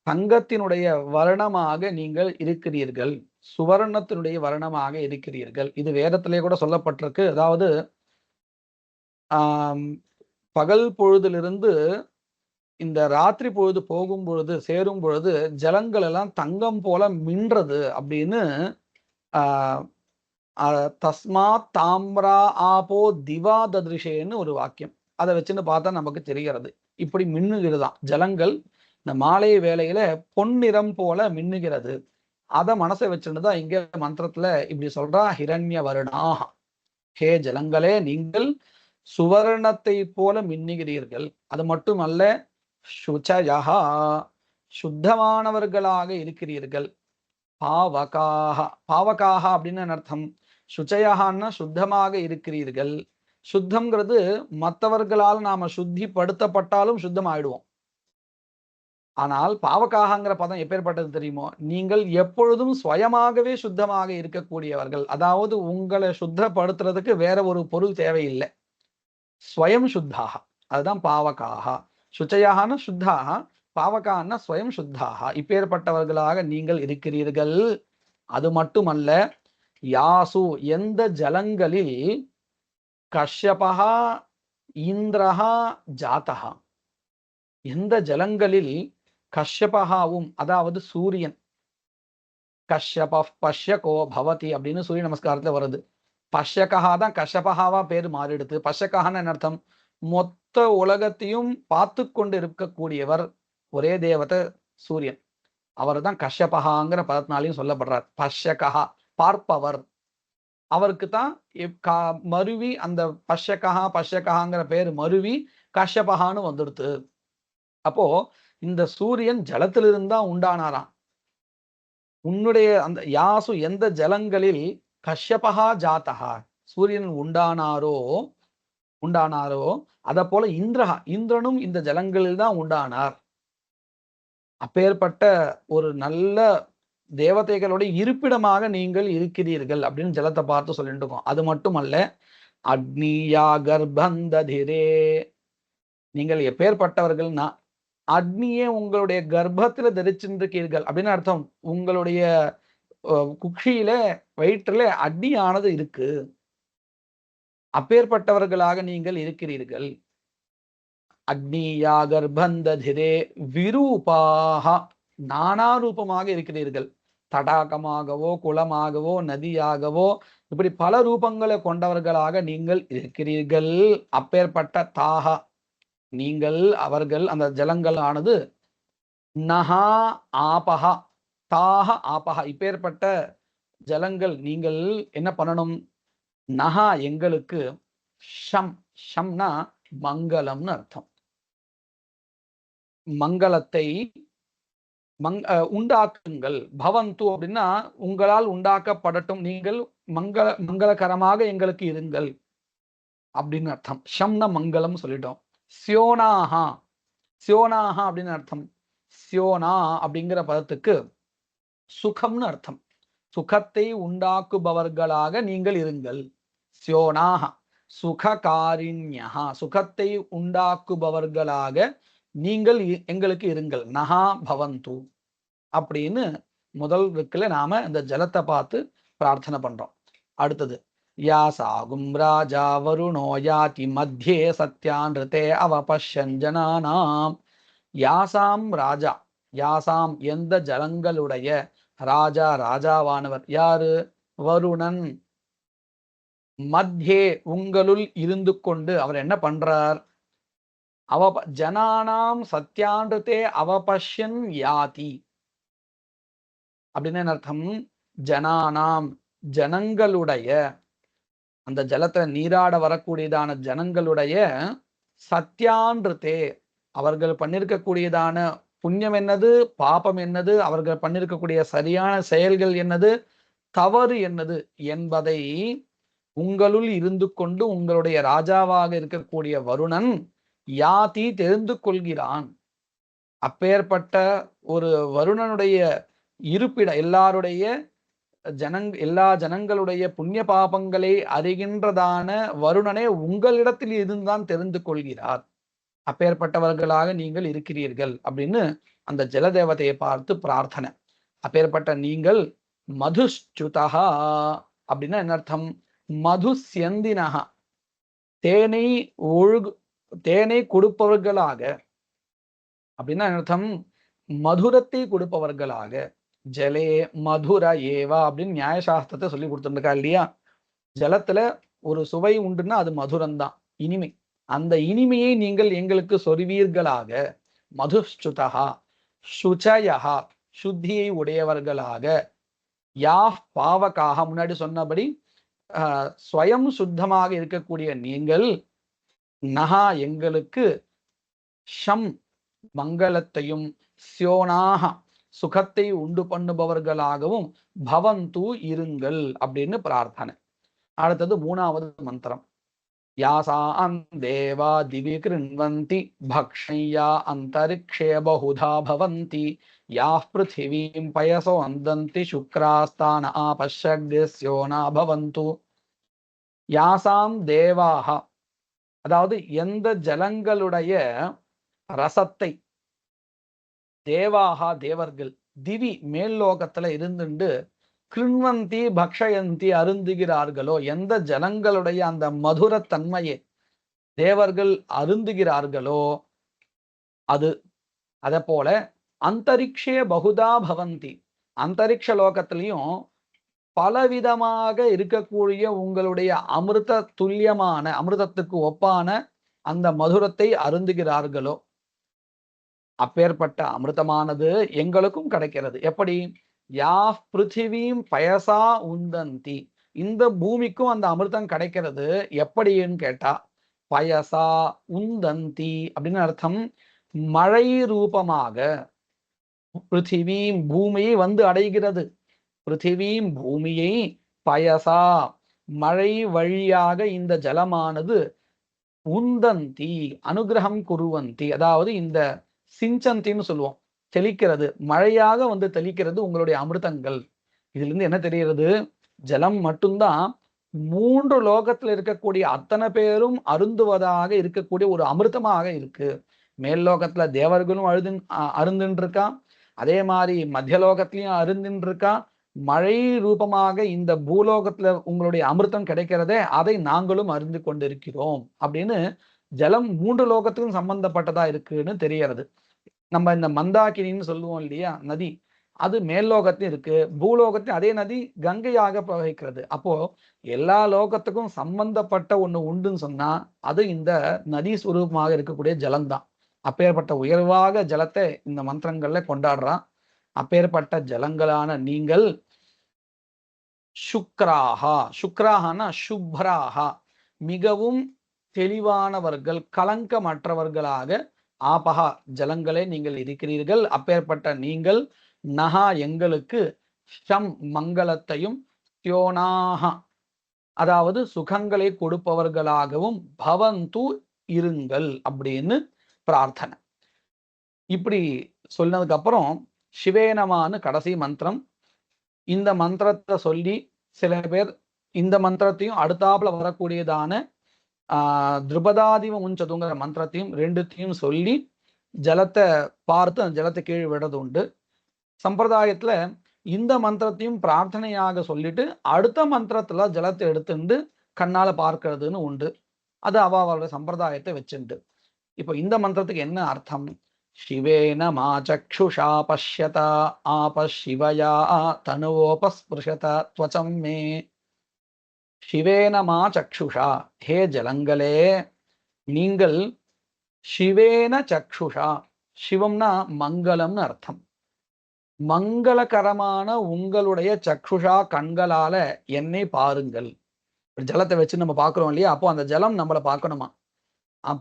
தங்கத்தினுடைய வர்ணமாக நீங்கள் இருக்கிறீர்கள், சுவர்ணத்தினுடைய வர்ணமாக இருக்கிறீர்கள். இது வேதத்திலே கூட சொல்லப்பட்டிருக்கு. அதாவது பகல் பொழுதிலிருந்து இந்த ராத்திரி பொழுது போகும் பொழுது சேரும் பொழுது ஜலங்கள் எல்லாம் தங்கம் போல மின்றது அப்படின்னு தஸ்மாத் தாம்ரா ஆபோ திவா ததிருஷேன்னு ஒரு வாக்கியம். அதை வச்சுன்னு பார்த்தா நமக்கு தெரிகிறது. இப்படி மின்னுகிறதுதான் ஜலங்கள் இந்த மாலை வேளையில பொன்னிறம் போல மின்னுகிறது. அதை மனசை வச்சுன்னு தான் இங்க மந்திரத்துல இப்படி சொல்றா, ஹிரண்ய வருணா, ஹே ஜலங்களே நீங்கள் சுவர்ணத்தை போல மின்னுகிறீர்கள். அது மட்டுமல்ல, சுச்சயா, சுத்தமானவர்களாக இருக்கிறீர்கள். பாவகாக, பாவகாக அப்படின்னு அர்த்தம். சுச்சயான்னா சுத்தமாக இருக்கிறீர்கள். சுத்தம்ங்கிறது மற்றவர்களால் நாம சுத்திப்படுத்தப்பட்டாலும் சுத்தம் ஆயிடுவோம். ஆனால் பாவகாகங்கிற பதம் எப்பேற்பட்டது தெரியுமோ, நீங்கள் எப்பொழுதும் சுயமாகவே சுத்தமாக இருக்கக்கூடியவர்கள். அதாவது உங்களை சுத்தப்படுத்துறதுக்கு வேற ஒரு பொருள் தேவையில்லை. ஸ்வயம் சுத்தாக, அதுதான் பாவகாக. சுச்சயாகனா சுத்தாக, பாவகான்னா ஸ்வயம் சுத்தாக. இப்பேற்பட்டவர்களாக நீங்கள் இருக்கிறீர்கள். அது மட்டுமல்ல, யாசு எந்த ஜலங்களில் கஷ்யபா இந்திரஹா ஜாதகா, எந்த ஜலங்களில் கஷ்யபகாவும் அதாவது சூரியன், கஷ்யப பஷ்யகோ பவதி அப்படின்னு சூரிய நமஸ்காரத்துல வருது. பஷ்யகா தான் கஷ்யபகாவா பேரு மாறிடுது. பஷ்யகான்னு என்ன அர்த்தம்? மொத்த உலகத்தையும் பார்த்து கொண்டு இருக்கக்கூடியவர் ஒரே தேவதை சூரியன். அவர் தான் கஷ்யபகாங்கிற பதத்தினாலையும் சொல்லப்படுறார். பஷ்யகா பார்ப்பவர். அவருக்கு தான் மருவி அந்த பஷ்யகாங்கிற பேரு மருவி கஷ்யபகான்னு வந்துடுது. அப்போ இந்த சூரியன் ஜலத்திலிருந்து தான் உண்டானாராம். உன்னுடைய அந்த யாசு எந்த ஜலங்களில் கஷ்யபகா ஜாத்தகா சூரியன் உண்டானாரோ அத போல இந்திரஹா, இந்திரனும் இந்த ஜலங்களில் தான் உண்டானார். அப்பேற்பட்ட ஒரு நல்ல தேவதைகளுடைய இருப்பிடமாக நீங்கள் இருக்கிறீர்கள் அப்படின்னு ஜலத்தை பார்த்து சொல்லிட்டு இருக்கோம். அது மட்டுமல்ல, அக்னியா கர்ப்பந்ததிரே, நீங்கள் எப்பேற்பட்டவர்கள்னா அக்னியே உங்களுடைய கர்ப்பத்துல தரிச்சிருக்கீர்கள் அப்படின்னு அர்த்தம். உங்களுடைய குக்ஷியில வயிற்றுல அக்னியானது இருக்கு. அப்பேற்பட்டவர்களாக நீங்கள் இருக்கிறீர்கள். அக்னியா கர்ப்பந்ததிரே விரூபாக, நானா ரூபமாக இருக்கிறீர்கள். தடாகமாகவோ குளமாகவோ நதியாகவோ இப்படி பல ரூபங்களை கொண்டவர்களாக நீங்கள் இருக்கிறீர்கள். அப்பேற்பட்ட தாகா நீங்கள், அவர்கள், அந்த ஜலங்கள் ஆனது நஹா ஆபஹா, தாஹ ஆபஹா, இப்பேற்பட்ட ஜலங்கள் நீங்கள் என்ன பண்ணணும்? நகா எங்களுக்கு, ஷம் ஷம்னா மங்களம்னு அர்த்தம். மங்களத்தை உண்டாக்குங்கள். பவந்து அப்படின்னா உங்களால் உண்டாக்கப்படட்டும், நீங்கள் மங்களகரமாக எங்களுக்கு இருங்கள் அப்படின்னு அர்த்தம். ஷம்னா மங்களம் சொல்லிட்டோம். சியோனாஹா, சியோனாஹா அப்படின்னு அர்த்தம். சியோனா அப்படிங்கிற பதத்துக்கு சுகம்னு அர்த்தம். சுகத்தை உண்டாக்குபவர்களாக நீங்கள் இருங்கள். சியோனாஹ சுககாரிண்யா, சுகத்தை உண்டாக்குபவர்களாக நீங்கள் எங்களுக்கு இருங்கள். நகா பவந்து அப்படின்னு முதல் விற்குல நாம இந்த ஜலத்தை பார்த்து பிரார்த்தனை பண்றோம். அடுத்தது, யாசாகும் ராஜா வருணோ யாதி மத்தியே சத்யான்ருதே அவபஷ்யன் ஜனானாம். யாசாம் ராஜா, யாசாம் எந்த ஜலங்களுடைய, ராஜா ராஜாவானவர் யாரு? வருணன். மத்தியே உங்களுள் இருந்து கொண்டு அவர் என்ன பண்றார்? ஜனானாம் சத்யான்ருதே அவபஷ்யன் யாதி அப்படின்னு அர்த்தம். ஜனானாம் ஜனங்களுடைய, அந்த ஜலத்தை நீராட வரக்கூடியதான ஜனங்களுடைய, சத்யான்ருதே அவர்கள் பண்ணிருக்கக்கூடியதான புண்ணியம் என்னது, பாபம் என்னது, அவர்கள் பண்ணிருக்கக்கூடிய சரியான செயல்கள் என்னது, தவறு என்னது என்பதை உங்களுள் இருந்து கொண்டு உங்களுடைய ராஜாவாக இருக்கக்கூடிய வருணன் யாதி தெரிந்து கொள்கிறான். அப்பேற்பட்ட ஒரு வருணனுடைய இருப்பிட, எல்லா ஜனங்களுடைய புண்ணிய பாபங்களை அறிகின்றதான வருணனே உங்களிடத்தில் இருந்துதான் தெரிந்து கொள்கிறார். அப்பேற்பட்டவர்களாக நீங்கள் இருக்கிறீர்கள் அப்படின்னு அந்த ஜலதேவதையை பார்த்து பிரார்த்தனை. அப்பேற்பட்ட நீங்கள் மதுஷ்சுதா அப்படின்னா என்ன அர்த்தம்? மது சியந்தினகா, தேனை தேனை கொடுப்பவர்களாக அப்படின்னா அர்த்தம், மதுரத்தை கொடுப்பவர்களாக. ஜலே மதுர ஏவா அப்படின்னு நியாயசாஸ்திரத்தை சொல்லி கொடுத்துருக்கா இல்லையா? ஜலத்துல ஒரு சுவை உண்டுன்னா அது மதுரம்தான், இனிமை. அந்த இனிமையை நீங்கள் எங்களுக்கு சொருவீர்களாக. மதுஷ்சுதா சுச்சயா, சுத்தியை உடையவர்களாக. யா பாவக்காக, முன்னாடி சொன்னபடி ஸ்வயம் சுத்தமாக இருக்கக்கூடிய நீங்கள், நகா எங்களுக்கு, ஷம் மங்களத்தையும், சியோனாக சுகத்தை உண்டு பண்ணுபவர்களாகவும், பவந்து இருங்கள் அப்படின்னு பிரார்த்தனை. அடுத்தது மூணாவது மந்திரம். யாசாம் தேவா திவி கிருண்வந்தி பக்ஷ்யா அந்தரிக்ஷே பகுதா பவந்தி யாஹ் பிருத்திவீம் பயசோ அந்தந்தி சுக்ராஸ்தான ஆபஷ்யக்திஸ்யோனா பவந்து. யாசாம் தேவாக, அதாவது எந்த ஜலங்களுடைய ரசத்தை, தேவாகா தேவர்கள், திவி மேல் லோகத்துல இருந்துண்டு, கிருண்வந்தி பக்ஷயந்தி அருந்துகிறார்களோ, எந்த ஜனங்களுடைய அந்த மதுரத்தன்மையை தேவர்கள் அருந்துகிறார்களோ அது. அதே போல அந்தரிக்ஷே பகுதா பவந்தி, அந்தரிக்ஷ லோகத்திலையும் பலவிதமாக இருக்கக்கூடிய உங்களுடைய அமிர்த துல்லியமான, அமிர்தத்துக்கு ஒப்பான அந்த மதுரத்தை அருந்துகிறார்களோ, அப்பேற்பட்ட அமிர்தமானது எங்களுக்கும் கிடைக்கிறது. எப்படி? யா பிருத்திவீம் பயசா உந்தந்தி, இந்த பூமிக்கும் அந்த அமிர்தம் கிடைக்கிறது. எப்படின்னு கேட்டா, பயசா உந்தந்தி அப்படின்னு அர்த்தம், மழை ரூபமாக. பிருத்திவீம் பூமியை வந்து அடைகிறது. பிருத்திவீம் பூமியை, பயசா மழை வழியாக இந்த ஜலமானது, உந்தந்தி அனுகிரகம் குருவந்தி, அதாவது இந்த சிஞ்சந்தின்னு சொல்லுவோம், தெளிக்கிறது, மழையாக வந்து தெளிக்கிறது உங்களுடைய அமிர்தங்கள். இதுல இருந்து என்ன தெரிகிறது? ஜலம் மட்டும்தான் 3 லோகத்துல இருக்கக்கூடிய அத்தனை பேரும் அருந்துவதாக இருக்கக்கூடிய ஒரு அமிர்தமாக இருக்கு. மேல் லோகத்துல தேவர்களும் அருந்துன்னு இருக்கா, அதே மாதிரி மத்திய லோகத்திலையும் அருந்துன்னு இருக்கா. மழை ரூபமாக இந்த பூலோகத்துல உங்களுடைய அமிர்தம் கிடைக்கிறதே, அதை நாங்களும் அருந்து கொண்டிருக்கிறோம் அப்படின்னு ஜலம் 3 லோகத்துக்கும் சம்பந்தப்பட்டதா இருக்குன்னு தெரியறது. நம்ம இந்த மந்தாகினின்னு சொல்லுவோம் இல்லையா, நதி, அது மேல் லோகத்திலும் இருக்கு, பூலோகத்திலும் அதே நதி கங்கையாக பிரவகிக்கிறது. அப்போ எல்லா லோகத்துக்கும் சம்பந்தப்பட்ட ஒண்ணு உண்டுன்னு சொன்னா அது இந்த நதி சுரூபமாக இருக்கக்கூடிய ஜலம்தான். அப்பேற்பட்ட உயர்வாக ஜலத்தை இந்த மந்திரங்கள்ல கொண்டாடுறான். அப்பேற்பட்ட ஜலங்களான நீங்கள் சுக்ராஹா, சுக்ராஹானா சுப்ராஹா, மிகவும் தெளிவானவர்கள், கலங்கமற்றவர்களாக, ஆபஹா ஜலங்களே நீங்கள் இருக்கிறீர்கள். அப்பேற்பட்ட நீங்கள் நகா எங்களுக்கு ஷம் மங்களத்தையும், தியோனாஹா அதாவது சுகங்களை கொடுப்பவர்களாகவும், பவந்து இருங்கள் அப்படின்னு பிரார்த்தனை. இப்படி சொன்னதுக்கு அப்புறம் சிவேனமானு கடைசி மந்திரம். இந்த மந்திரத்தை சொல்லி சில பேர் இந்த மந்திரத்தையும் அடுத்தாப்புல வரக்கூடியதான திருபதாதிவ முஞ்சதுங்கிற மந்திரத்தையும் ரெண்டுத்தையும் சொல்லி ஜலத்தை பார்த்து அந்த ஜலத்தை கீழே விடுறது உண்டு. சம்பிரதாயத்துல இந்த மந்திரத்தையும் பிரார்த்தனையாக சொல்லிட்டு அடுத்த மந்திரத்துல ஜலத்தை எடுத்துட்டு கண்ணால பார்க்கிறதுன்னு உண்டு. அது அவளோட சம்பிரதாயத்தை வச்சுண்டு. இப்போ இந்த மந்திரத்துக்கு என்ன அர்த்தம்? சிவேன மாச்சக்ஷுஷா பஷ்யத ஆப சிவயா தனுவோபஸ்பிருஷத த்வச்சம் மே. சிவேன மாச்சக்ஷுஷா, ஹே ஜலங்களே நீங்கள் சிவேன சக்ஷுஷா, சிவம்னா மங்களம்னு அர்த்தம். மங்களகரமான உங்களுடைய சக்ஷுஷா கண்களால என்னை பாருங்கள். ஜலத்தை வச்சு நம்ம பார்க்கிறோம் இல்லையா, அப்போ அந்த ஜலம் நம்மளை பார்க்கணுமா?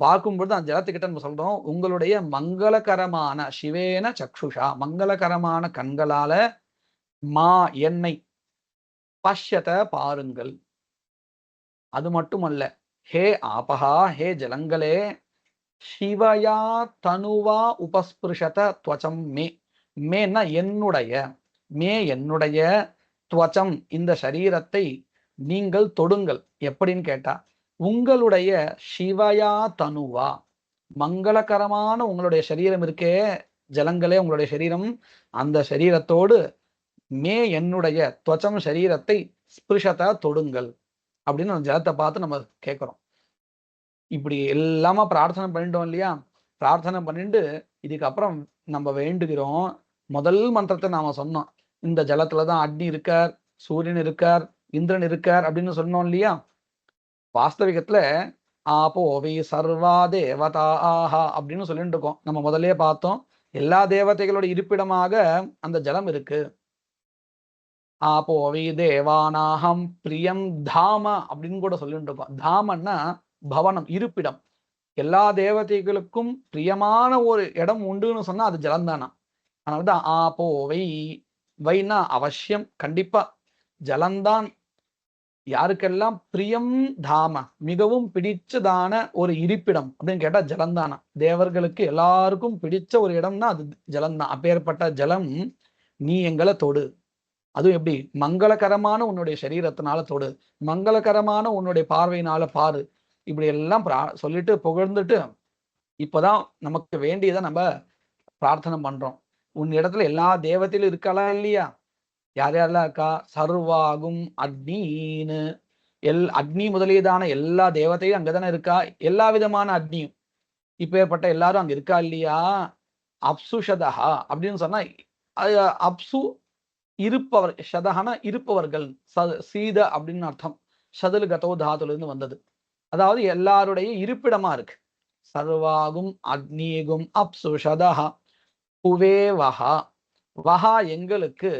பார்க்கும்பொழுது அந்த ஜலத்துக்கிட்ட நம்ம சொல்றோம், உங்களுடைய மங்களகரமான சிவேன சக்ஷுஷா, மங்களகரமான கண்களால மா என்னை பஷ்யத பாருங்கள். அது மட்டுமல்ல, ஹே ஆபஹா, ஹே ஜலங்களே சிவயா தனுவா உபஸ்பிருஷத த்வச்சம் மே. மேன்னா என்னுடைய, மே என்னுடைய, துவச்சம் இந்த சரீரத்தை நீங்கள் தொடுங்கள். எப்படின்னு கேட்டா, உங்களுடைய சிவயா தனுவா, மங்களகரமான உங்களுடைய சரீரம் இருக்கே ஜலங்களே, உங்களுடைய சரீரம், அந்த சரீரத்தோடு மே என்னுடைய துவச்சம் சரீரத்தை ஸ்பிருஷத்தை தொடுங்கள் அப்படின்னு அந்த ஜலத்தை பார்த்து நம்ம கேட்கிறோம். இப்படி எல்லாமா பிரார்த்தனை பண்ணிட்டோம் இல்லையா? பிரார்த்தனை பண்ணிட்டு இதுக்கப்புறம் நம்ம வேண்டுகிறோம். முதல் மந்திரத்தை நாம சொன்னோம், இந்த ஜலத்துலதான் அக்னி இருக்கார், சூரியன் இருக்கார், இந்திரன் இருக்கார் அப்படின்னு சொன்னோம் இல்லையா? வாஸ்தவிகத்துல ஆபோவி சர்வா தேவதா ஆஹா அப்படின்னு சொல்லிட்டு இருக்கோம். நம்ம முதலே பார்த்தோம், எல்லா தேவதைகளோட இருப்பிடமாக அந்த ஜலம் இருக்கு. ஆபோவி தேவானாகம் பிரியம் தாம அப்படின்னு கூட சொல்லிட்டு இருக்கோம். தாமன்னா பவனம், இருப்பிடம். எல்லா தேவதைகளுக்கும் பிரியமான ஒரு இடம் உண்டுன்னு சொன்னா அது ஜலந்தானா. அதனாலதான் ஆபோவை, வைனா அவசியம், கண்டிப்பா ஜலந்தான் யாருக்கெல்லாம் பிரியம் தாம, மிகவும் பிடிச்சதான ஒரு இருப்பிடம் அப்படின்னு கேட்டா ஜலந்தானா. தேவர்களுக்கு எல்லாருக்கும் பிடிச்ச ஒரு இடம்னா அது ஜலந்தான். அப்பேற்பட்ட ஜலம் நீ எங்களை தொடு. அதுவும் எப்படி? மங்களகரமான உன்னுடைய சரீரத்தினால தொடு, மங்களகரமான உன்னுடைய பார்வையினால பாரு. இப்படி எல்லாம் சொல்லிட்டு புகழ்ந்துட்டு இப்பதான் நமக்கு வேண்டியதை நம்ம பிரார்த்தனை பண்றோம். உன் இடத்துல எல்லா தேவத்தையும் இருக்கலாம் இல்லையா? யார் யாரெல்லாம் இருக்கா? சர்வாகும் அக்னின்னு, அக்னி முதலியதான எல்லா தேவத்தையும் அங்கதானே இருக்கா. எல்லா விதமான அக்னியும் இப்பேற்பட்ட எல்லாரும் அங்க இருக்கா இல்லையா? அப்சுஷதஹா அப்படின்னு சொன்னா அப்சு இருப்பவர், ஷதஹனா இருப்பவர்கள், சீத அப்படின்னு அர்த்தம். ஷதுல் கதோ தாத்துல இருந்து வந்தது. அதாவது எல்லாருடைய இருப்பிடமா இருக்கு. சர்வாகும் அக்னிகும் அப்சுஷதஹா புவே வஹா, வஹா எங்களுக்கு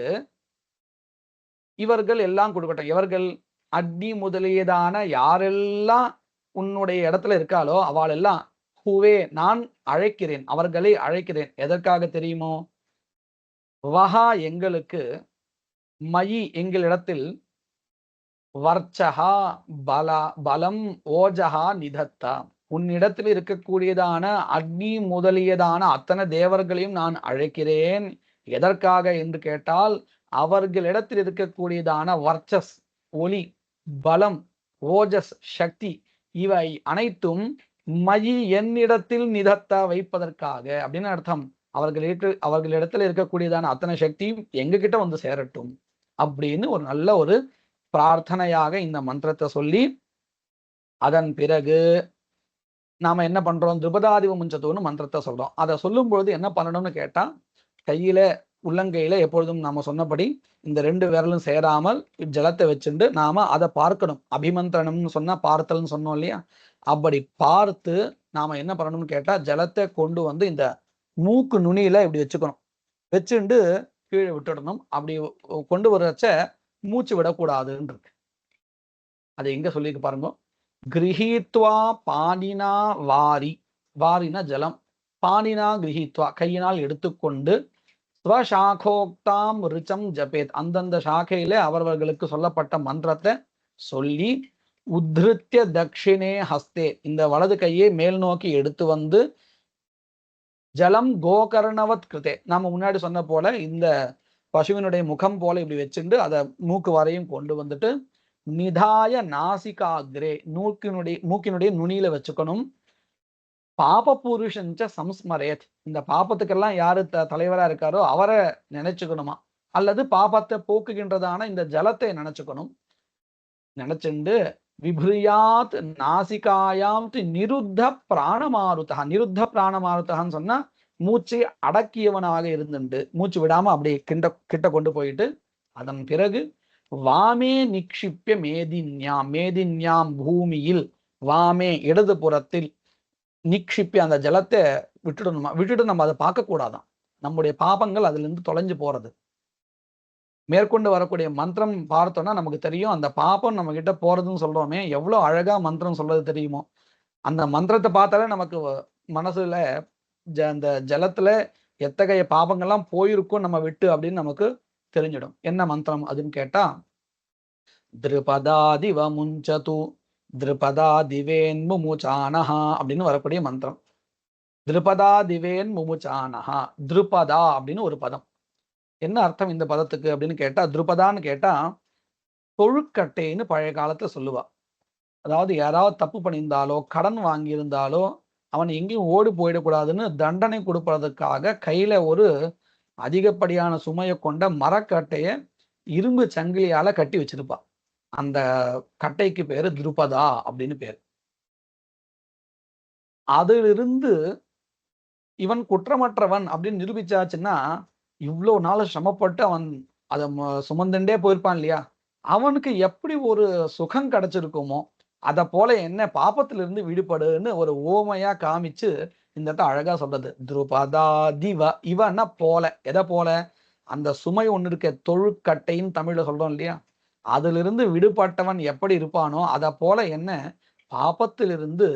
இவர்கள் எல்லாம் கொடுக்கட்டும். எவர்கள்? அக்னி முதலியதான யாரெல்லாம் உன்னுடைய இடத்துல இருக்காளோ அவள் எல்லாம் ஹுவே நான் அழைக்கிறேன், அவர்களை அழைக்கிறேன். எதற்காக தெரியுமோ? வஹா எங்களுக்கு, மயி எங்களிடத்தில், வர்ச்சகா பலம் ஓஜகா நிதத்தா, உன்னிடத்தில் இருக்கக்கூடியதான அக்னி முதலியதான அத்தனை தேவர்களையும் நான் அழைக்கிறேன். எதற்காக என்று கேட்டால், அவர்களிடத்தில் இருக்கக்கூடியதான வர்ச்சஸ் ஒளி, பலம், ஓஜஸ் சக்தி, இவை அனைத்தும் மயி என்னிடத்தில் நிதத்தா வைப்பதற்காக அப்படின்னு அர்த்தம். அவர்களிடத்தில் இருக்கக்கூடியதான அத்தனை சக்தியும் எங்க கிட்ட வந்து சேரட்டும் அப்படின்னு ஒரு நல்ல ஒரு பிரார்த்தனையாக இந்த மந்திரத்தை சொல்லி, அதன் பிறகு நாம என்ன பண்றோம்? திருபதாதிவ முஞ்சத்தோன்னு மந்திரத்தை சொல்றோம். அதை சொல்லும் பொழுது என்ன பண்ணணும்னு கேட்டா, கையில உள்ளங்கையில எப்பொழுதும் நாம சொன்னபடி இந்த 2 விரலும் சேராமல் ஜலத்தை வச்சுட்டு நாம அதை பார்க்கணும். அபிமந்திரணம்னு சொன்னா பார்த்தல்னு சொன்னோம் இல்லையா? அப்படி பார்த்து நாம என்ன பண்ணணும்னு கேட்டா, ஜலத்தை கொண்டு வந்து இந்த மூக்கு நுனியில இப்படி வச்சுக்கணும். வச்சுண்டு கீழே விட்டுடணும். அப்படி கொண்டு வரச்ச மூச்சு விடக்கூடாதுன்னு இருக்கு. அது எங்க சொல்லியிருக்கு பாருங்க. கிரஹீத்வா பாணினா வாரி, வாரினா ஜலம், பாணினா கிரஹீத்வா கையினால் எடுத்துக்கொண்டு, ஸ்வசாகோக்தாம் ரிச்சம் ஜபேத் அந்தந்த சாக்கையில அவர்களுக்கு சொல்லப்பட்ட மந்திரத்தை சொல்லி, உத்ருத்ய தக்ஷிணே ஹஸ்தே இந்த வலது கையை மேல் நோக்கி எடுத்து வந்து, ஜலம் கோகர்ணவத் கிருதே நாம முன்னாடி சொன்ன போல இந்த பசுவினுடைய முகம் போல இப்படி வச்சுட்டு அதை மூக்கு வரையும் கொண்டு வந்துட்டு, நிதாய நாசிகாகிரே மூக்கினுடைய நுனியில வச்சுக்கணும். பாப புருஷஞ்ச சம்ஸ்மரேத் இந்த பாபத்துக்கெல்லாம் யாரு தலைவரா இருக்காரோ அவரை நினைச்சுக்கணுமா, அல்லது பாபத்தை போக்குகின்றதான இந்த ஜலத்தை நினைச்சுக்கணும். நினைச்சுண்டு விபுரியாத் நாசிகாயாம் நிருத்த பிராணமாருதா, நிருத்த பிராணமாருதான்னு சொன்னா மூச்சை அடக்கியவனாக இருந்துண்டு மூச்சு விடாம அப்படியே கிட்ட கொண்டு போயிட்டு, அதன் பிறகு வாமே நிக்ஷிப்பிய மேதின்யாம், மேதின்யாம் பூமியில், வாமே இடது புறத்தில், நிக்ஷிப்பிய அந்த ஜலத்தை விட்டுடணுமா, விட்டுட்டு நம்ம அதை பார்க்க கூடாதான். நம்முடைய பாபங்கள் அதுல இருந்து தொலைஞ்சு போறது. மேற்கொண்டு வரக்கூடிய மந்திரம் பார்த்தோம்னா நமக்கு தெரியும், அந்த பாப்பம் நம்ம கிட்ட போறதுன்னு சொல்றோமே, எவ்வளவு அழகா மந்திரம் சொல்றது தெரியுமோ. அந்த மந்திரத்தை பார்த்தாலே நமக்கு மனசுல அந்த ஜலத்துல எத்தகைய பாபங்கள்லாம் போயிருக்கும் நம்ம விட்டு அப்படின்னு நமக்கு தெரிஞ்சிடும். என்ன மந்திரம் அதுன்னு கேட்டா, திருபதாதிவ முஞ்சது திருபதாதிவேன் முமுச்சானஹா அப்படின்னு வரக்கூடிய மந்திரம். திருபதாதிவேன் முமுச்சானஹா, திருபதா அப்படின்னு ஒரு பதம். என்ன அர்த்தம் இந்த பதத்துக்கு அப்படின்னு கேட்டா, திருபதான்னு கேட்டா தொழுக்கட்டைன்னு பழைய காலத்துல சொல்லுவா. அதாவது யாராவது தப்பு பண்ணியிருந்தாலோ கடன் வாங்கியிருந்தாலோ அவன் எங்கேயும் ஓடி போயிடக்கூடாதுன்னு தண்டனை கொடுப்பதற்காக கையில ஒரு அதிகப்படியான சுமையை கொண்ட மரக்கட்டைய இரும்பு சங்கிலியால கட்டி வச்சிருப்பா. அந்த கட்டைக்கு பேரு திருபதா அப்படின்னு பேரு. அதிலிருந்து இவன் குற்றமற்றவன் அப்படின்னு நிரூபிச்சாச்சுன்னா, இவ்வளவு நாள் சிரமப்பட்டு அவன் அதை சுமந்துண்டே போயிருப்பான் இல்லையா, அவனுக்கு எப்படி ஒரு சுகம் கிடைச்சிருக்குமோ அத போல என்ன பாப்பத்திலிருந்து விடுபடுன்னு ஒரு ஓமையா காமிச்சு இந்த இடத்த அழகா சொல்றது. திருபதா திவ, இவன்னா போல, எதை போல, அந்த சுமை ஒண்ணு இருக்க தொழுக்கட்டைன்னு தமிழ்ல சொல்றோம் இல்லையா, அதிலிருந்து விடுபட்டவன் எப்படி இருப்பானோ அத போல என்ன பாபத்திலிருந்து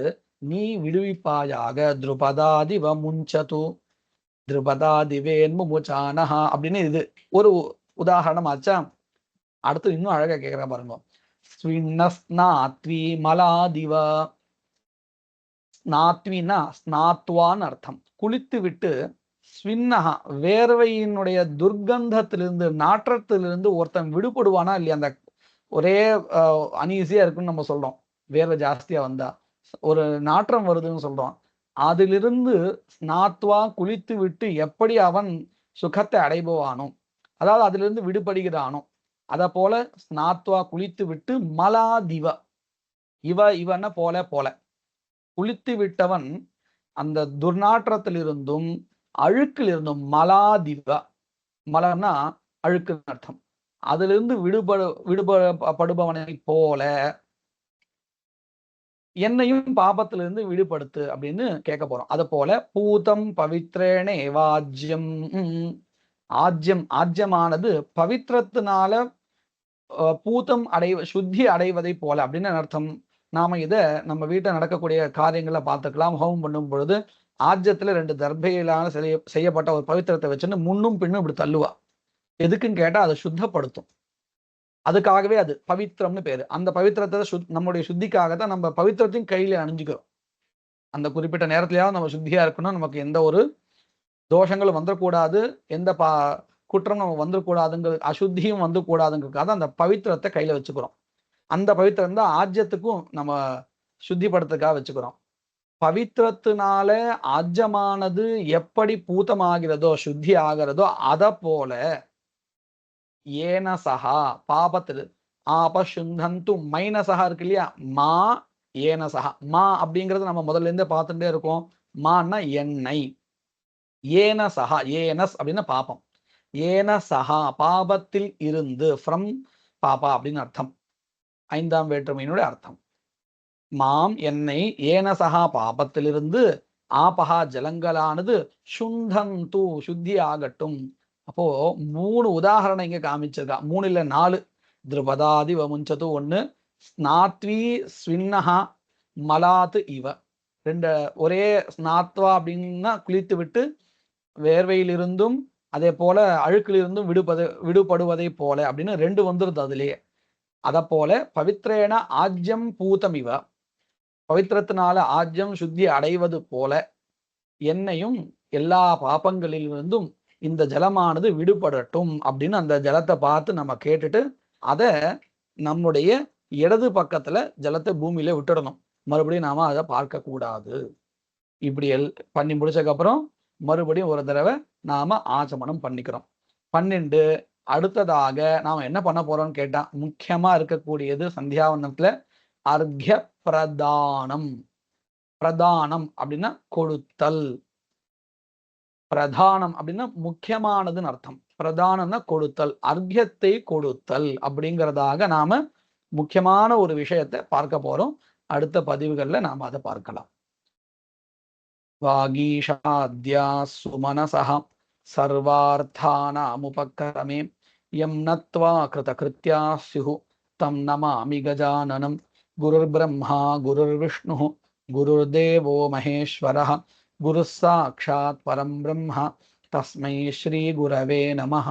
நீ விடுவிப்பாயாக. திருபதாதிவ முஞ்சது திருபதாதிவேன் முமுச்சானஹா அப்படின்னு இது ஒரு உதாரணம் ஆச்சா. அடுத்து இன்னும் அழகா கேட்கிற பாருங்க. ஸ்வின்னஸ்நாத்வி மலாதிவ, ஸ்நாத்வினா ஸ்நாத்வான்னு அர்த்தம், குளித்து விட்டு, ஸ்வின்னஹா வேர்வையினுடைய துர்கந்தத்திலிருந்து நாற்றத்திலிருந்து ஒருத்தன் விடுபடுவானா இல்லையா, அந்த ஒரே அனீசியா இருக்குன்னு நம்ம சொல்றோம், வேர்வை ஜாஸ்தியா வந்தா ஒரு நாற்றம் வருதுன்னு சொல்றோம். அதிலிருந்து ஸ்நாத்வா குளித்து விட்டு எப்படி அவன் சுகத்தை அடைபவானோ, அதாவது அதிலிருந்து விடுபடுகிறானோ, அத போல ஸ்நாத்வா குளித்து விட்டு, மலாதிவ இவன போல போல குளித்து விட்டவன் அந்த துர்நாற்றத்திலிருந்தும் அழுக்கிலிருந்தும், மலாதிவ மலம்னா அழுக்கு அர்த்தம், அதிலிருந்து விடுபடுபவனை போல என்னையும் பாபத்திலிருந்து விடுபடுத்து அப்படின்னு கேட்க போறோம். அது போல பூதம் பவித்ரேனே வாஜ்யம், ஆஜ்யமானது பவித்திரத்தினால பூதம் சுத்தி அடைவதை போல அப்படின்னு அர்த்தம். நாம இதை நம்ம வீட்டில் நடக்கக்கூடிய காரியங்களை பார்த்துக்கலாம். ஹோமம் பண்ணும் பொழுது ஆஜ்யத்துல 2 தர்பையிலான செய்யப்பட்ட ஒரு பவித்திரத்தை வச்சுன்னு முன்னும் பின்னும் இப்படி தள்ளுவா. எதுக்குன்னு கேட்டா அதை சுத்தப்படுத்தும், அதுக்காகவே அது பவித்திரம்னு பேரு. அந்த பவித்திரத்தை நம்முடைய சுத்திக்காக தான் நம்ம பவித்திரத்தையும் கையில அணிஞ்சுக்கிறோம். அந்த குறிப்பிட்ட நேரத்திலேயாவது நம்ம சுத்தியா இருக்கணும், நமக்கு எந்த ஒரு தோஷங்களும் வந்துடக்கூடாது, எந்த குற்றம் நம்ம வந்துடக்கூடாதுங்கிற அசுத்தியும் வந்து கூடாதுங்கிறதுக்காக அந்த பவித்திரத்தை கையில வச்சுக்கிறோம். அந்த பவித்திரம் தான் ஆஜ்யத்துக்கும் நம்ம சுத்திப்படுத்துக்காக வச்சுக்கிறோம். பவித்திரத்தினால ஆஜ்யமானது எப்படி பூதமாகிறதோ சுத்தி ஆகிறதோ அத போல ஏனசகா பாபத்தில் ஆபசுந்தந்து மைனசகா இருக்கு இல்லையா, மா ஏனசகா, மா அப்படிங்கிறது நம்ம முதல்ல இருந்தே பார்த்துட்டே இருக்கோம். மான்னா எண்ணெய், ஏனசகா ஏனஸ் அப்படின்னா பாபம், ஏனசகா பாபத்தில் இருந்து, ஃப்ரம் பாபா அப்படின்னு அர்த்தம், 5ஆம் வேற்றுமையினுடைய அர்த்தம். மாம் என்னை, ஏனசகா பாபத்திலிருந்து, ஆபகா ஜலங்களானது, சுந்தந்து சுத்தி ஆகட்டும். அப்போ 3 உதாரணம் இங்க காமிச்சிருக்கா, 3 இல்ல 4. திருபதாதி வமுஞ்சது ஒன்று, ஸ்நாத்வி ஸ்வின்னஹா மலாத்து இவ. ரெண்டு ஒரே ஸ்நாத்வா அப்படின்னா குளித்து விட்டு வேர்வையிலிருந்தும் அதே போல அழுக்கிலிருந்தும் விடுபடுவதை போல அப்படின்னு ரெண்டு வந்துருது அதுலயே. அத போல பவித்ரேன ஆஜ்யம் பூதம் இவ, பவித்திரத்தினால ஆஜ்யம் சுத்தி அடைவது போல என்னையும் எல்லா பாப்பங்களிலிருந்தும் இந்த ஜலமானது விடுபடட்டும் அப்படின்னு அந்த ஜலத்தை பார்த்து நம்ம கேட்டுட்டு அதை நம்முடைய இடது பக்கத்துல ஜலத்தை பூமியில விட்டுடணும். மறுபடியும் நாம அதை பார்க்க கூடாது. இப்படி பண்ணி முடிச்சதுக்கப்புறம் மறுபடியும் ஒரு தடவை நாம ஆச்சமனம் பண்ணிக்கிறோம். பன்னெண்டு அடுத்ததாக நாம என்ன பண்ண போறோம்னு கேட்டா, முக்கியமா இருக்கக்கூடியது சந்தியாவந்தனத்துல அர்க்ய பிரதானம். பிரதானம் அப்படின்னா கொடுத்தல், பிரதானம் அப்படின்னா முக்கியமானதுன்னு அர்த்தம். பிரதானம்னா கொடுத்தல், அர்க்யத்தை கொடுத்தல் அப்படிங்கிறதாக நாம முக்கியமான ஒரு விஷயத்தை பார்க்க போறோம். அடுத்த பதிவுகள்ல நாம அதை பார்க்கலாம். வாகீஷாத்யா சுமனசஹ சர்வார்த்தானாமுபக்ரமே யம் நத்வா கிருதகிருத்யா ஸ்யுஹு தம் நமாமி கஜானனம். குருர் பிரம்மா குருர் விஷ்ணு குருர்தேவோ மகேஸ்வரः குரு சாட்சாத் பரம் பிரம்ம தஸ்மை ஸ்ரீ குரவே நமஹ.